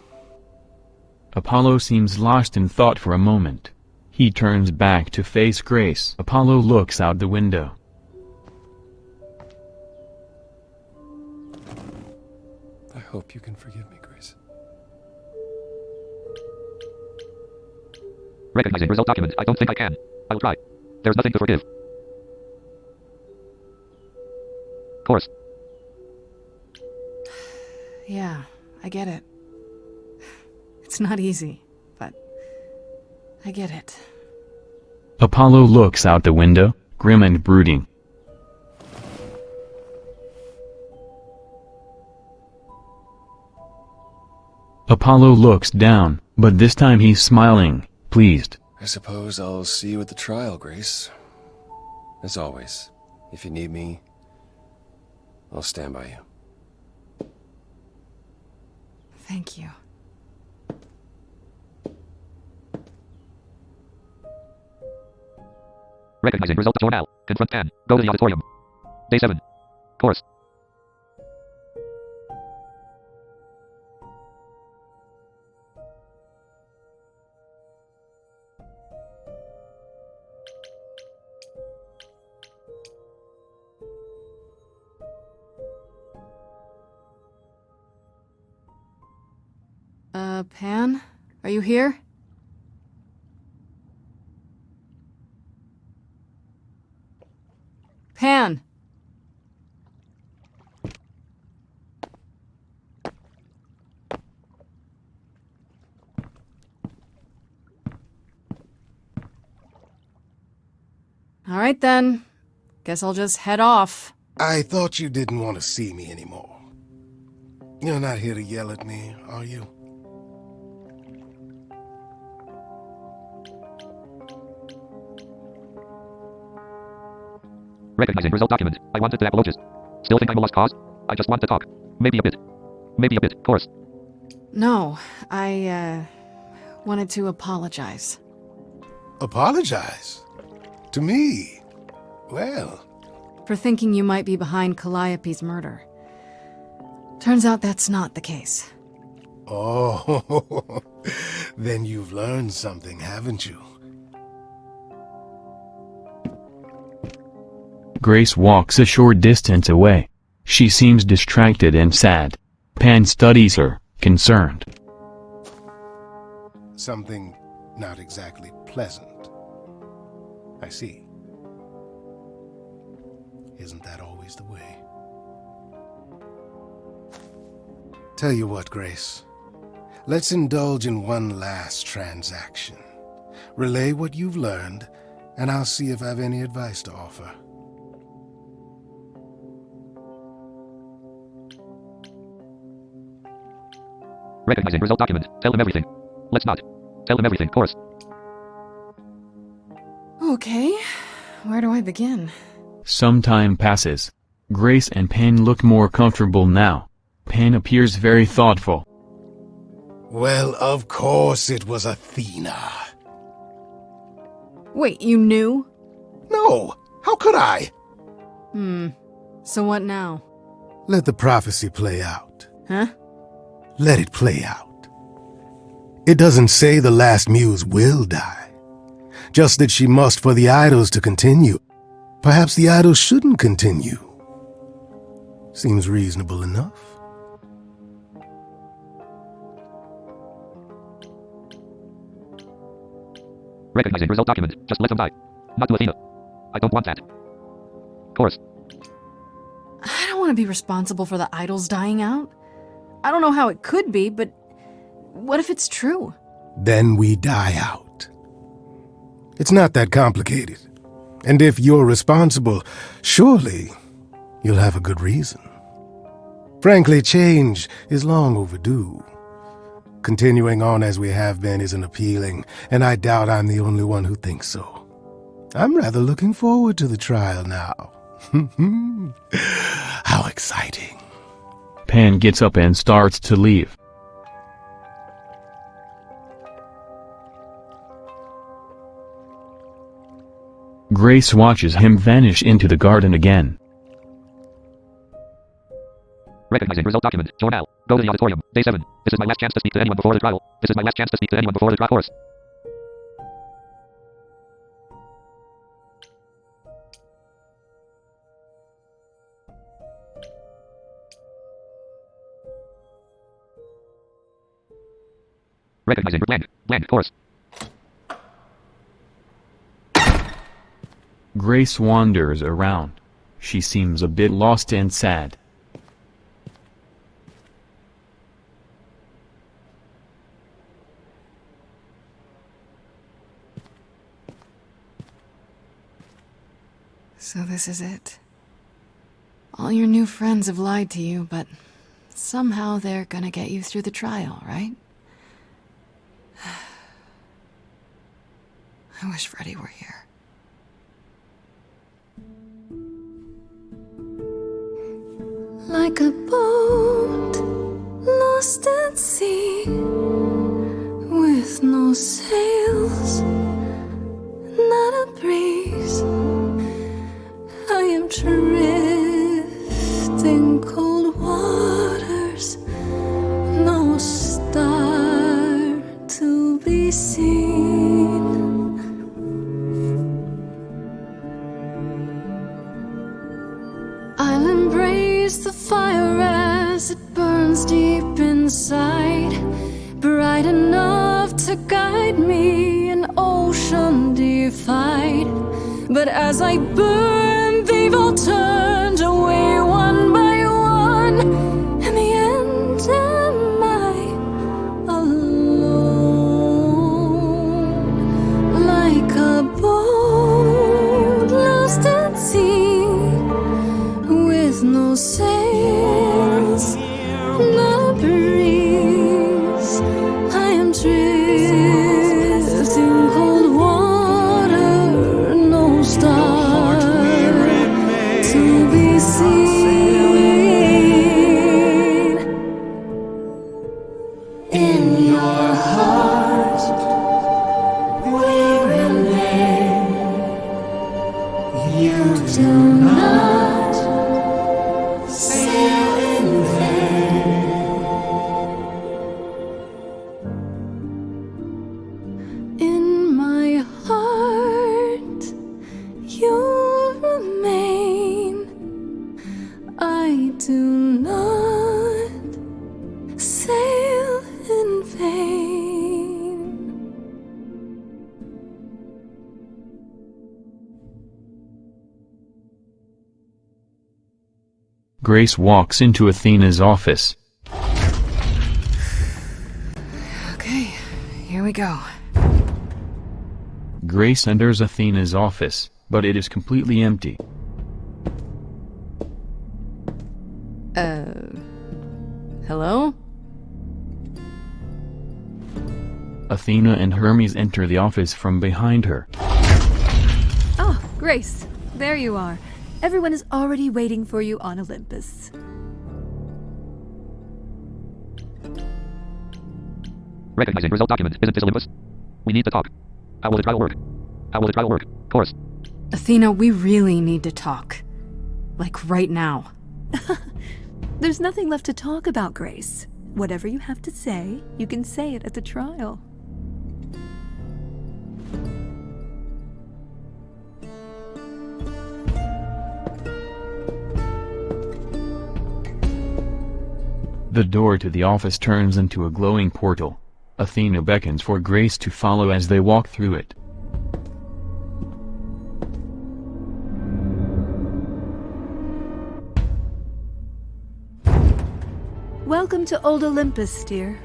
Apollo seems lost in thought for a moment. He turns back to face Grace. Apollo looks out the window. I hope you can forgive me, Grace. Recognizing result document. I don't think I can. I will try. There's nothing to forgive. Course. Yeah, I get it. It's not easy, but I get it. Apollo looks out the window, grim and brooding. Apollo looks down, but this time he's smiling, pleased. I suppose I'll see you at the trial, Grace. As always, if you need me, I'll stand by you. Thank you. Recognizing result journal. Confront Pan. Go to the auditorium. Day 7. Course. Pan? Are you here? Pan! All right then. Guess I'll just head off. I thought you didn't want to see me anymore. You're not here to yell at me, are you? Recognizing result document. I wanted to apologize. Still think I'm a lost cause? I just want to talk. Maybe a bit. Course. No, I, wanted to apologize. Apologize? To me? Well... For thinking you might be behind Calliope's murder. Turns out that's not the case. Oh, then you've learned something, haven't you? Grace walks a short distance away. She seems distracted and sad. Pan studies her, concerned. Something not exactly pleasant. I see. Isn't that always the way? Tell you what, Grace. Let's indulge in one last transaction. Relay what you've learned, and I'll see if I have any advice to offer. Recognizing result document. Tell him everything. Let's not. Tell him everything, course. Okay, where do I begin? Some time passes. Grace and Pan look more comfortable now. Pan appears very thoughtful. Well, of course it was Athena. Wait, you knew? No, how could I? So what now? Let the prophecy play out. Huh? Let it play out. It doesn't say the last muse will die, just that she must for the idols to continue. Perhaps the idols shouldn't continue. Seems reasonable enough. Recognizing result document. Just let them die. Not to Athena. I don't want that. Chorus. I don't want to be responsible for the idols dying out. I don't know how it could be, but what if it's true? Then we die out. It's not that complicated. And if you're responsible, surely you'll have a good reason. Frankly, change is long overdue. Continuing on as we have been isn't appealing, and I doubt I'm the only one who thinks so. I'm rather looking forward to the trial now. How exciting. Pan gets up and starts to leave. Grace watches him vanish into the garden again. Recognizing result document. Journal. Go to the auditorium. Day 7. This is my last chance to speak to anyone before the trial. This is my last chance to speak to anyone before the trial. Chorus. Recognizing blank. Blank. Chorus. Grace wanders around. She seems a bit lost and sad. So this is it. All your new friends have lied to you, but somehow they're gonna get you through the trial, right? I wish Freddy were here. Like a boat lost at sea, with no sails, not a breeze. I am drifting cold waters, no star to be seen. I'll embrace the fire as it burns deep inside, bright enough to guide me, an ocean defied. But as I burn, they've all turned away one by one. In the end, am I alone? Like a boat lost at sea, with no sails, not a breeze. I am drifting cold water, no star to be seen. In your heart we remain. You do not sail in vain. In my heart you'll remain. I do not sail in vain. Grace walks into Athena's office. Okay, here we go. Grace enters Athena's office, but it is completely empty. Hello? Athena and Hermes enter the office from behind her. Oh, Grace, there you are. Everyone is already waiting for you on Olympus. Recognizing result document. Isn't this Olympus? We need to talk. How will the trial work? How will the trial work? Chorus. Athena, we really need to talk. Like right now. There's nothing left to talk about, Grace. Whatever you have to say, you can say it at the trial. The door to the office turns into a glowing portal. Athena beckons for Grace to follow as they walk through it. Welcome to Old Olympus, dear.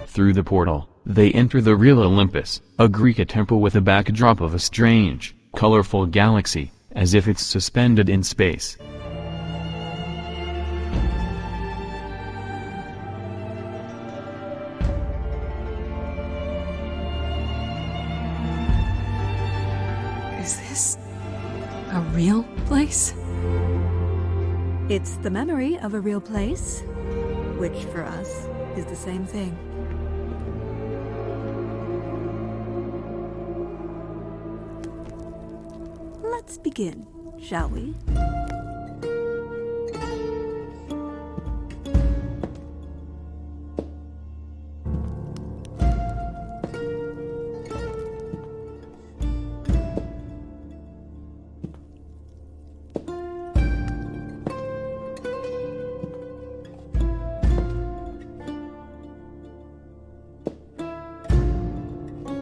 Through the portal, they enter the real Olympus, a Greek temple with a backdrop of a strange, colorful galaxy, as if it's suspended in space. Is this a real place? It's the memory of a real place, which for us is the same thing. Let's begin, shall we?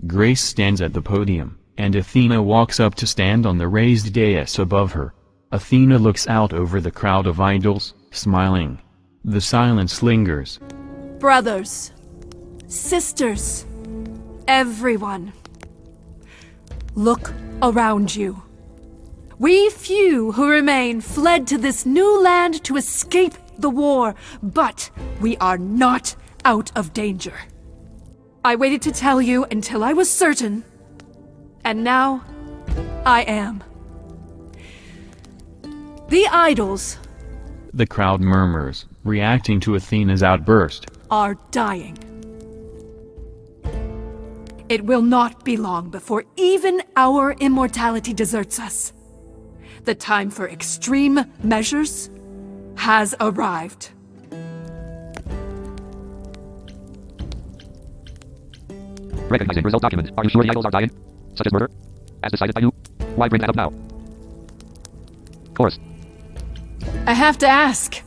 Grace stands at the podium, and Athena walks up to stand on the raised dais above her. Athena looks out over the crowd of idols, smiling. The silence lingers. Brothers, sisters, everyone, look around you. We few who remain fled to this new land to escape the war, but we are not out of danger. I waited to tell you until I was certain, and now I am. The idols The crowd murmurs, reacting to Athena's outburst. are dying. It will not be long before even our immortality deserts us. The time for extreme measures has arrived. Recognizing result document. Are you sure the idols are dying? Such as murder? As decided by you? Why bring that up now? Course. I have to ask,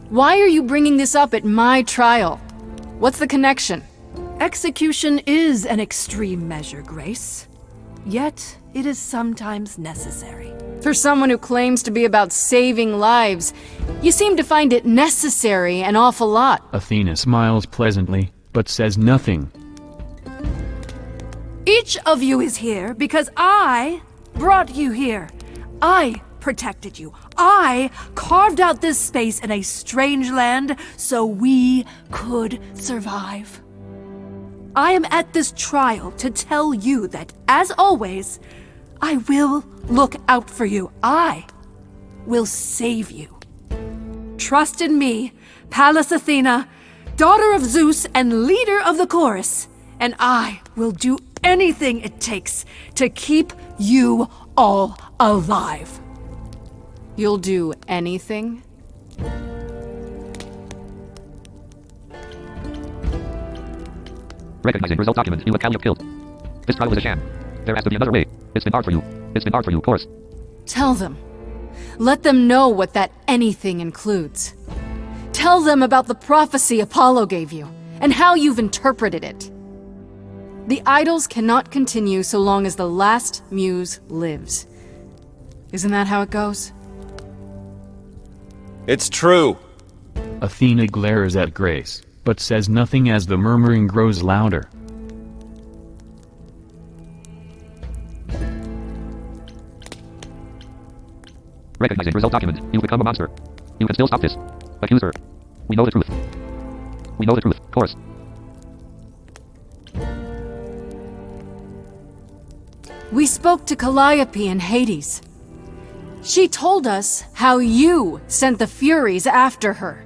why are you bringing this up at my trial? What's the connection? Execution is an extreme measure, Grace. Yet, it is sometimes necessary. For someone who claims to be about saving lives, you seem to find it necessary an awful lot. Athena smiles pleasantly, but says nothing. Each of you is here because I brought you here. I protected you. I carved out this space in a strange land so we could survive. I am at this trial to tell you that, as always, I will look out for you. I will save you. Trust in me, Pallas Athena, daughter of Zeus and leader of the chorus, and I will do anything it takes to keep you all alive. You'll do anything? Recognizing result document. You look Callie killed. This trial was a sham. There has to be another way. It's been hard for you. It's been hard for you, course. Tell them. Let them know what that anything includes. Tell them about the prophecy Apollo gave you, and how you've interpreted it. The idols cannot continue so long as the last muse lives. Isn't that how it goes? It's true. Athena glares at Grace, but says nothing as the murmuring grows louder. Recognizing result document. You've become a monster. You can still stop this. Accuse her. We know the truth. We know the truth, course. We spoke to Calliope in Hades. She told us how you sent the Furies after her.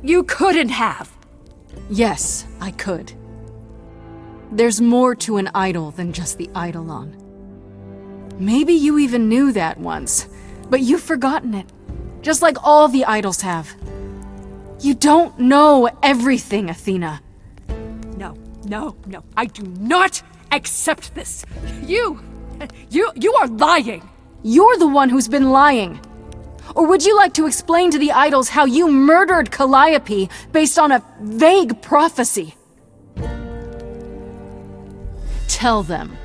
You couldn't have. Yes, I could. There's more to an idol than just the eidolon. Maybe you even knew that once, but you've forgotten it, just like all the idols have. You don't know everything, Athena. No, I do not accept this. You are lying. You're the one who's been lying. Or would you like to explain to the idols how you murdered Calliope based on a vague prophecy? Tell them.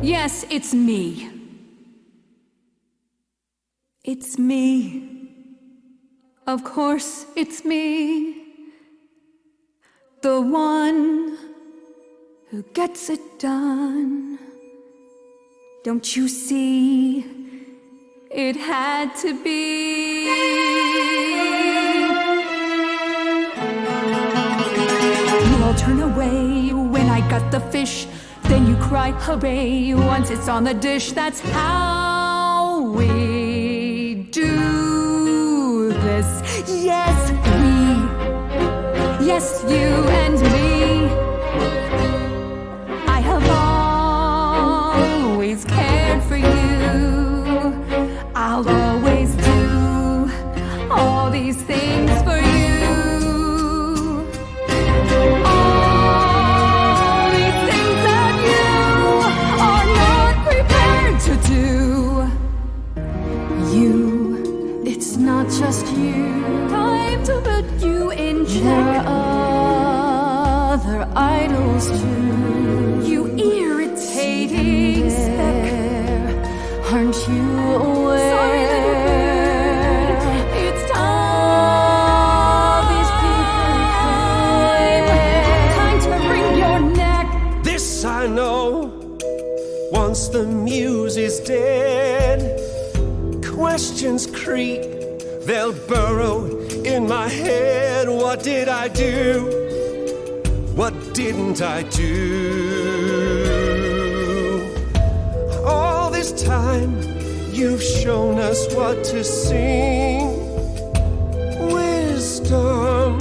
Yes, it's me. It's me. Of course, it's me. The one who gets it done. Don't you see? It had to be. You all turn away when I got the fish. Then you cry hooray once it's on the dish. That's how we do this. Yes, we. Yes, you and me. I have always cared for you. I'll always do all these things for you. All these things that you are not prepared to do. You, it's not just you. Time to put you in check. There are other idols too. You irritating speck. Aren't you aware? Sorry, little bird. It's time. These Time to wring your neck. This I know. Once the muse is dead, questions creep. They'll burrow in my head. What did I do? What didn't I do? All this time, you've shown us what to sing. Wisdom,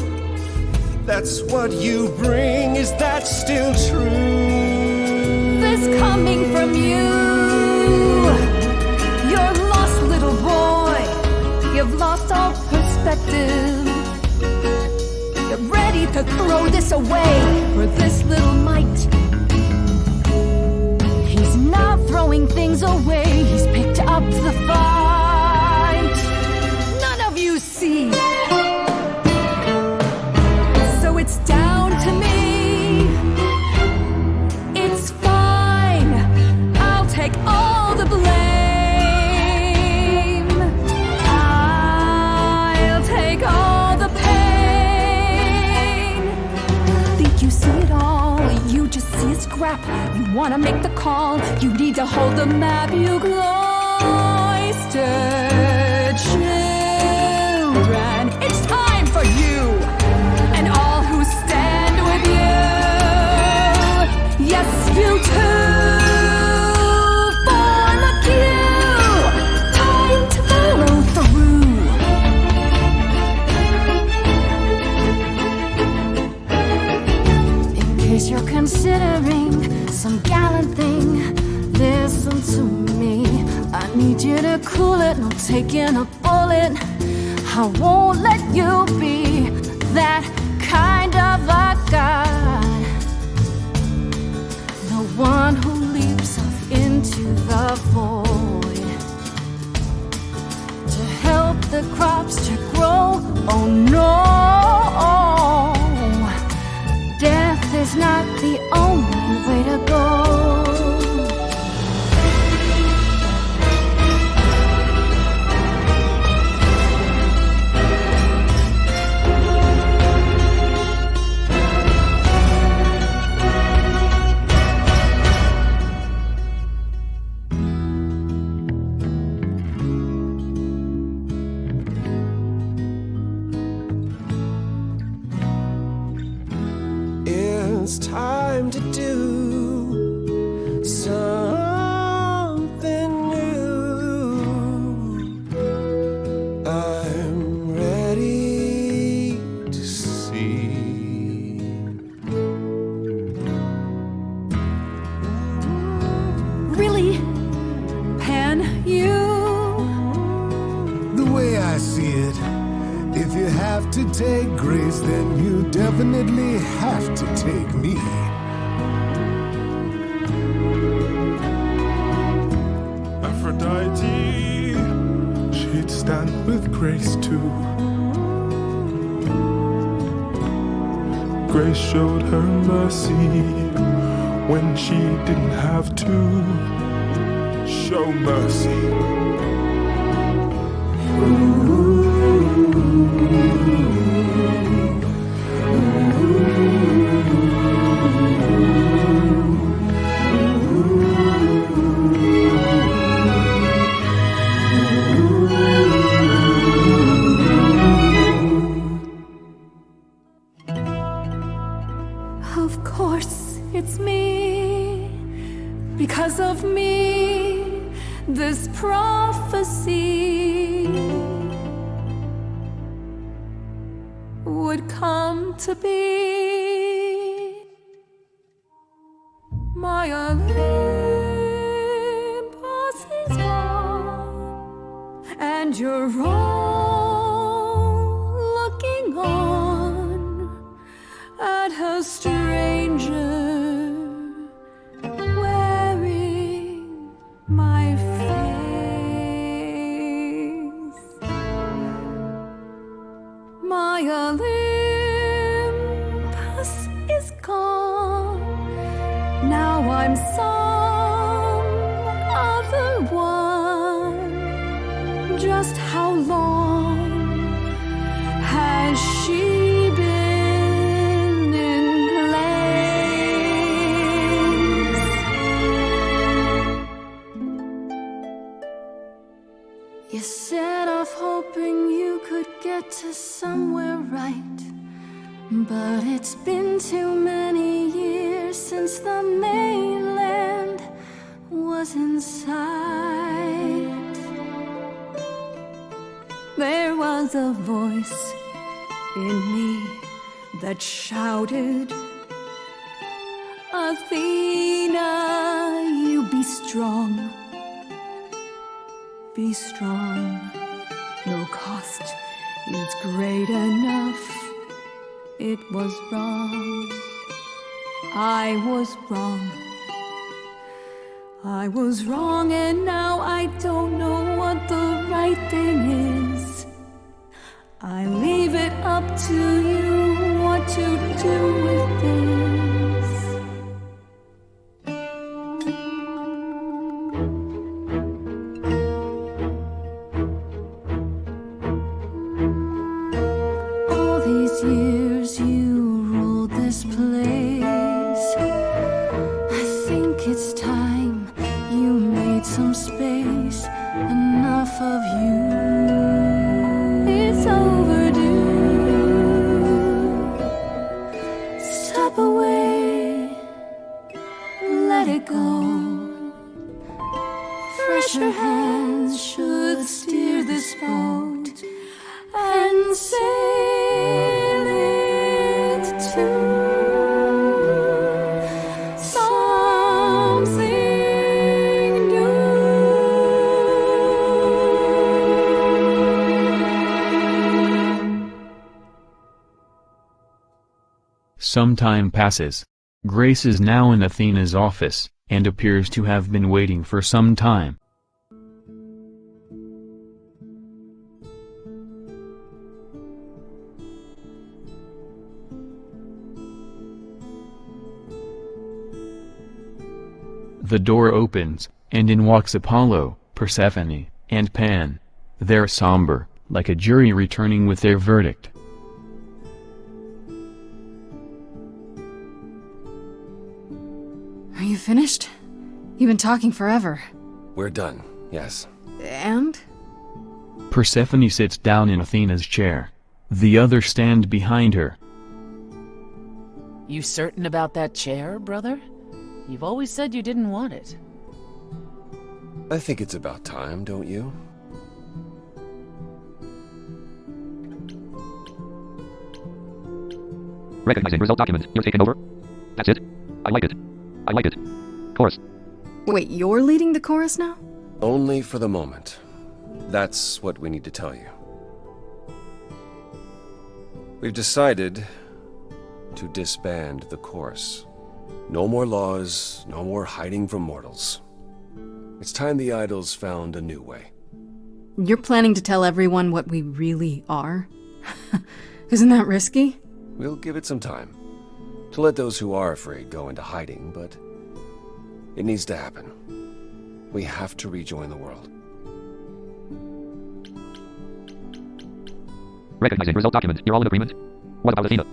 that's what you bring. Is that still true? This coming from you. You're lost, little boy. You've lost all perspective. You're ready to throw this away for this little mite. He's not throwing things away. He's picked up the fight. None of you see. So it's down to me. It's fine. I'll take all the blame. I'll take all the pain. Think you see it all? You just see a scrap. You wanna make the call. You need to hold the map. You cloistered children. It's time for you and all who stand with you. Yes, you too. Form a queue. Time to follow through. In case you're considering some gallant thing, listen to me. I need you to cool it, no taking a bullet. I won't let you be that kind of a god. The one who leaps off into the void to help the crops to grow. Oh no, death is not the only way to go. It's time to do something new. I'm ready to see. Really? Pan, you? The way I see it, if you have to take Grace, then you definitely have to take me. stand with Grace too. Grace showed her mercy when she didn't have to show mercy. Of course, it's me. Because of me, this prophecy would come to be. My Olympus is gone, and you're all looking on at a stranger wearing my face. My Olympus is gone. Now I'm some other one. Just how long has she been in place? You set off hoping you could get to somewhere right, but it's been too many years since the mainland was in sight. There was a voice in me that shouted, Athena, you be strong. Be strong. No cost is great enough. It was wrong. I was wrong. I was wrong, and now I don't know what the right thing is. I leave it up to you what to do with this. All these years you ruled this place. I think it's time you made some space. Enough of you. It's overdue. Step away. Let it go. Fresher hands should steer this boat and sail it to something new. Some time passes. Grace is now in Athena's office, and appears to have been waiting for some time. The door opens, and in walks Apollo, Persephone, and Pan. They're somber, like a jury returning with their verdict. Are you finished? You've been talking forever. We're done, yes. And? Persephone sits down in Athena's chair. The others stand behind her. You certain about that chair, brother? You've always said you didn't want it. I think it's about time, don't you? Recognizing result document. You're taking over? That's it? I like it. I like it. Chorus. Wait, you're leading the chorus now? Only for the moment. That's what we need to tell you. We've decided to disband the chorus. No more laws, no more hiding from mortals. It's time the idols found a new way. You're planning to tell everyone what we really are? Isn't that risky? We'll give it some time. To let those who are afraid go into hiding, but it needs to happen. We have to rejoin the world. Recognizing result document. You're all in agreement? What about Athena?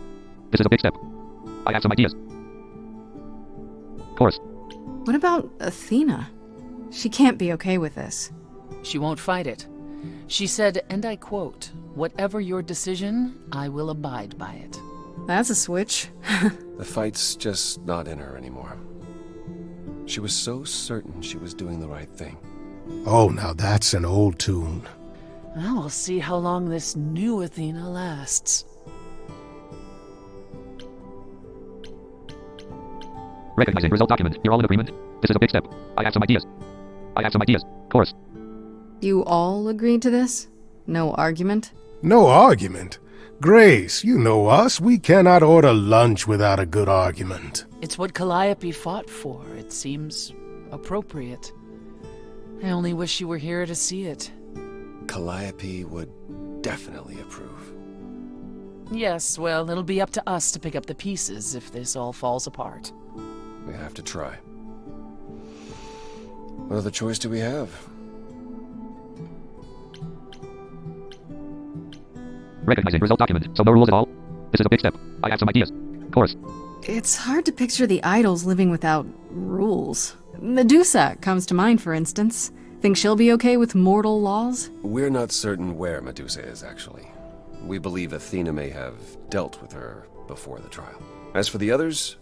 This is a big step. I have some ideas. Chorus. What about Athena? She can't be okay with this. She won't fight it. She said, and I quote, "Whatever your decision, I will abide by it." That's a switch. The fight's just not in her anymore. She was so certain she was doing the right thing. Oh, now that's an old tune. Well, we'll see how long this new Athena lasts. Recognizing result document. You're all in agreement? This is a big step. I have some ideas. Chorus. You all agreed to this? No argument? No argument? Grace, you know us. We cannot order lunch without a good argument. It's what Calliope fought for. It seems appropriate. I only wish you were here to see it. Calliope would definitely approve. Yes, well, it'll be up to us to pick up the pieces if this all falls apart. We have to try. What other choice do we have? Recognizing result document. So no rules at all? This is a big step. I have some ideas. Chorus. It's hard to picture the idols living without rules. Medusa comes to mind, for instance. Think she'll be okay with mortal laws? We're not certain where Medusa is, actually. We believe Athena may have dealt with her before the trial. As for the others,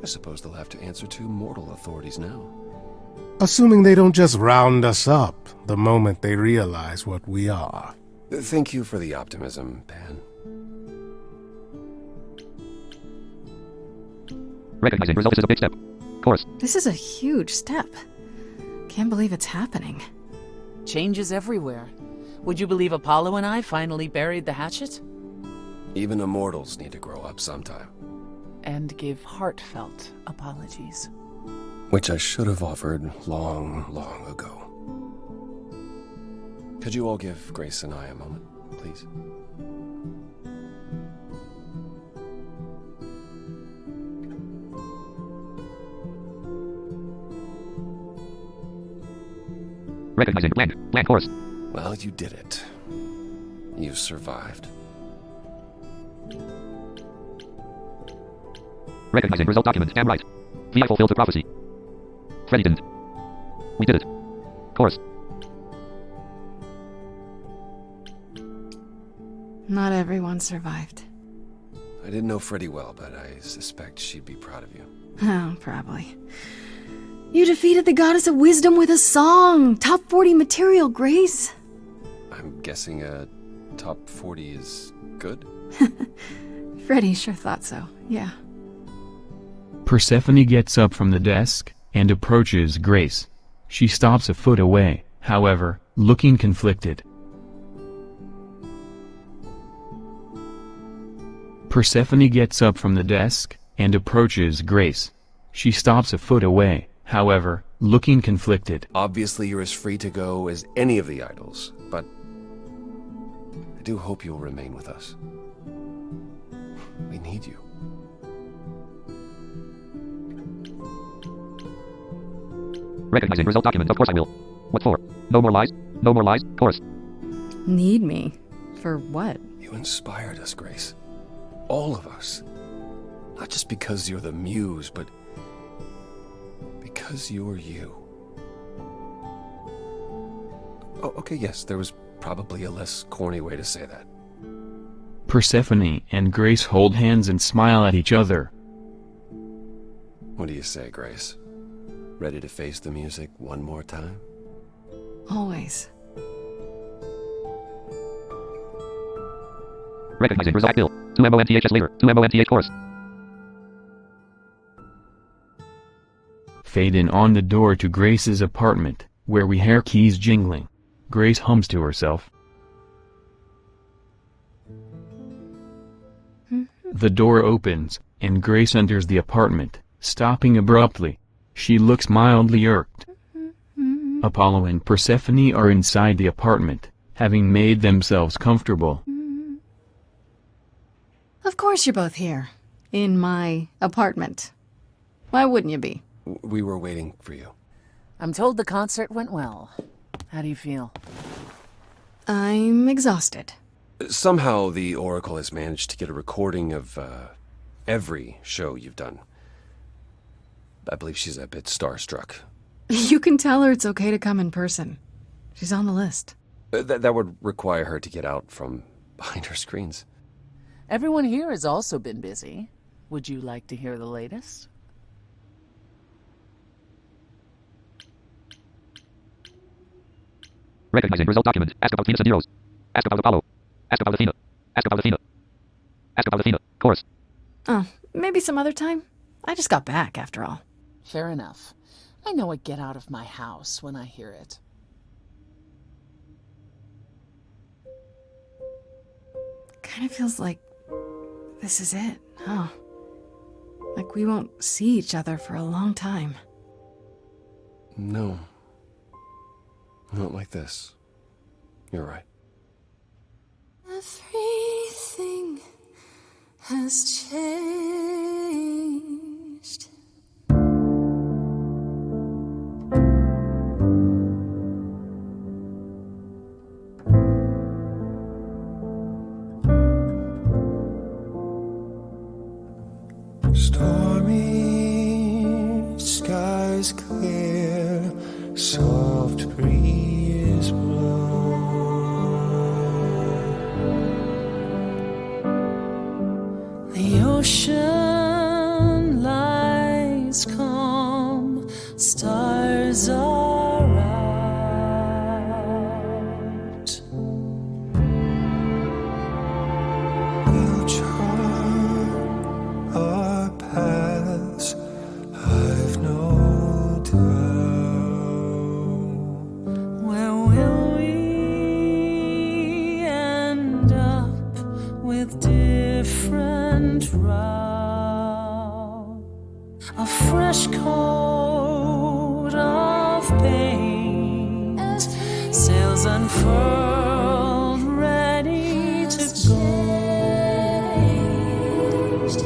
I suppose they'll have to answer to mortal authorities now. Assuming they don't just round us up the moment they realize what we are. Thank you for the optimism, Pan. Recognizing result is a big step. Chorus. This is a huge step. Can't believe it's happening. Changes everywhere. Would you believe Apollo and I finally buried the hatchet? Even immortals need to grow up sometime. And give heartfelt apologies. Which I should have offered long, long ago. Could you all give Grace and I a moment, please? Recognizing blank chorus. Well, you did it. You survived. Recognizing result document. Damn right. VI fulfilled the prophecy. Freddy didn't. We did it. Chorus. Not everyone survived. I didn't know Freddy well, but I suspect she'd be proud of you. Oh, probably. You defeated the goddess of wisdom with a song! Top 40 material, Grace! I'm guessing a top 40 is good? Freddy sure thought so, yeah. Persephone gets up from the desk and approaches Grace. She stops a foot away, however, looking conflicted. Persephone gets up from the desk and approaches Grace. She stops a foot away, however, looking conflicted. Obviously you're as free to go as any of the idols, but I do hope you'll remain with us. We need you. Recognizing result document. Of course I will. What for? No more lies? No more lies? Chorus. Need me? For what? You inspired us, Grace. All of us. Not just because you're the muse, but because you're you. Oh, okay, yes, there was probably a less corny way to say that. Persephone and Grace hold hands and smile at each other. What do you say, Grace? Ready to face the music one more time? Always. Recognizing result bill. 2 MONTHS later. 2 MONTH chorus. Fade in on the door to Grace's apartment, where we hear keys jingling. Grace hums to herself. The door opens, and Grace enters the apartment, stopping abruptly. She looks mildly irked. Apollo and Persephone are inside the apartment, having made themselves comfortable. Of course you're both here. In my apartment. Why wouldn't you be? We were waiting for you. I'm told the concert went well. How do you feel? I'm exhausted. Somehow the Oracle has managed to get a recording of every show you've done. I believe she's a bit starstruck. You can tell her it's okay to come in person. She's on the list. That would require her to get out from behind her screens. Everyone here has also been busy. Would you like to hear the latest? Recognizing result document. Ask about Venus and Heroes. Ask about Apollo. Ask about Athena. Ask about Athena. Ask about Athena. Chorus. Oh, maybe some other time? I just got back, after all. Fair enough. I know a get out of my house when I hear it. Kind of feels like this is it, huh? Like we won't see each other for a long time. No. Not like this. You're right. Everything has changed. Stormy skies clear, soft breeze blow. The ocean lies calm, stars are out. We'll chart our paths, I've no doubt. Where will we end up with different route? A fresh coat of paint, sails unfurled, ready to go.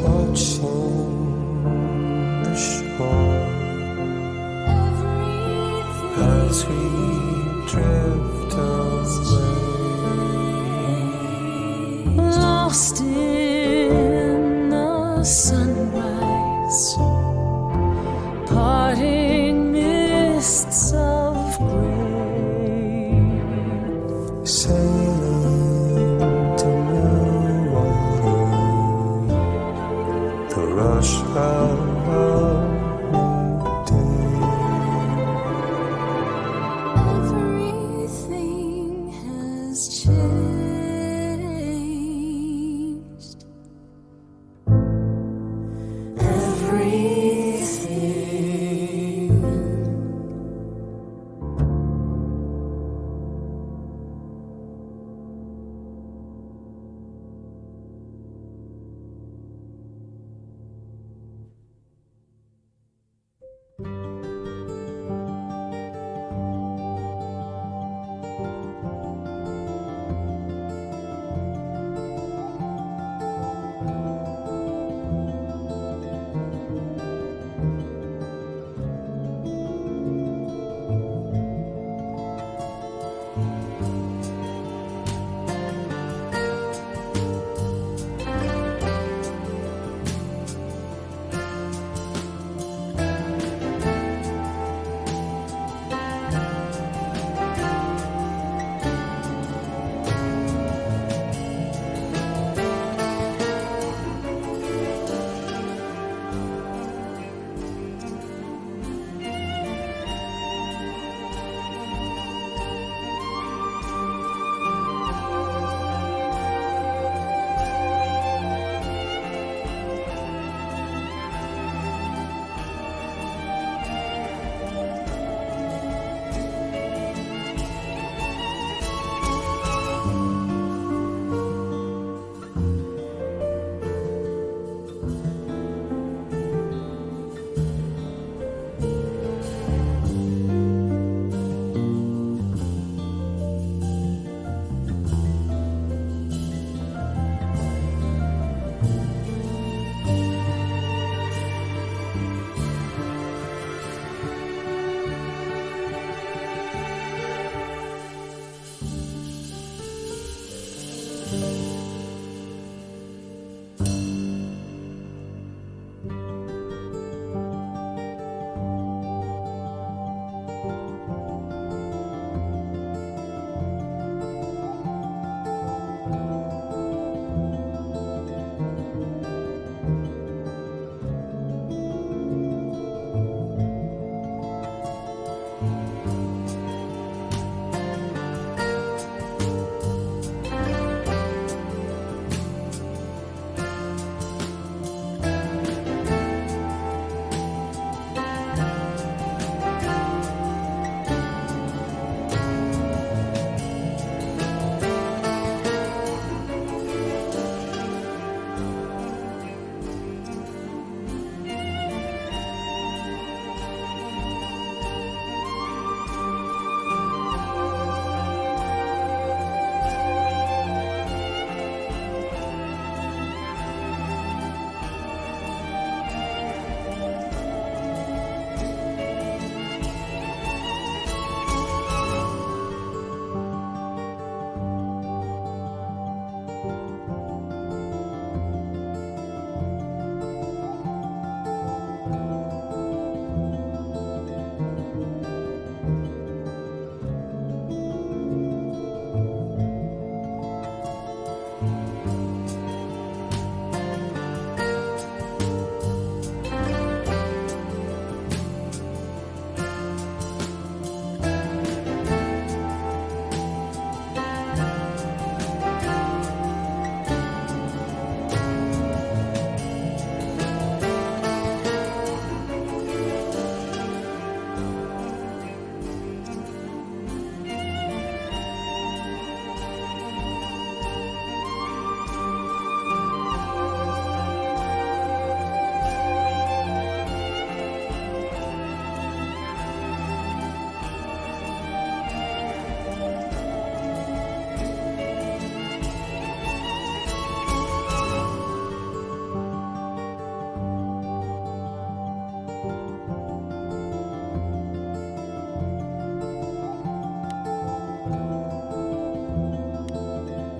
Watching the shore as we drift away. Lost in the sunrise, parting mists of gray. Sailing to new water, the rush of a new day. Everything has changed. Everything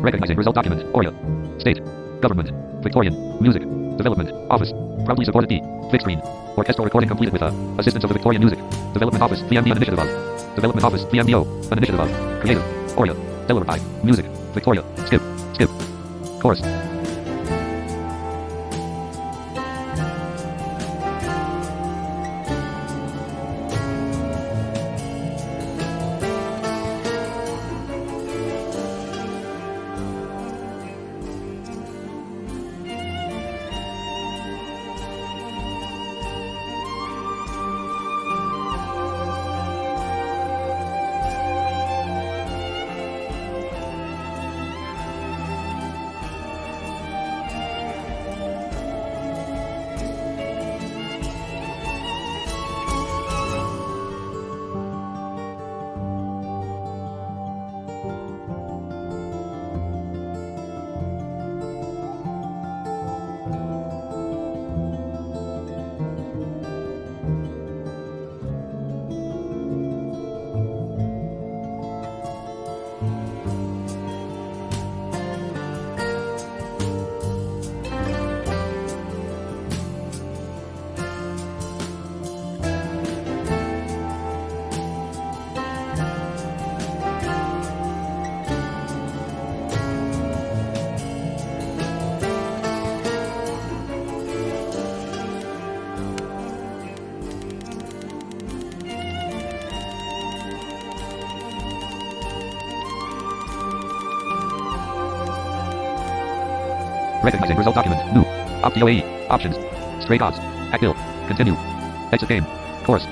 Recognizing result document. Oria. State. Government. Victorian. Music. Development. Office. Proudly supported D. Big screen. Orchestral recording completed with assistance of the Victorian Music. Development Office. VMD an initiative of. Development Office. VMDO. An initiative of. Creative. Oria. Delaware. Music. Victoria. Skip. Skip. Chorus. Recognizing result document. New. Opt DOAE. Options. Stray gods. Act ill. Continue. Exit game. Course.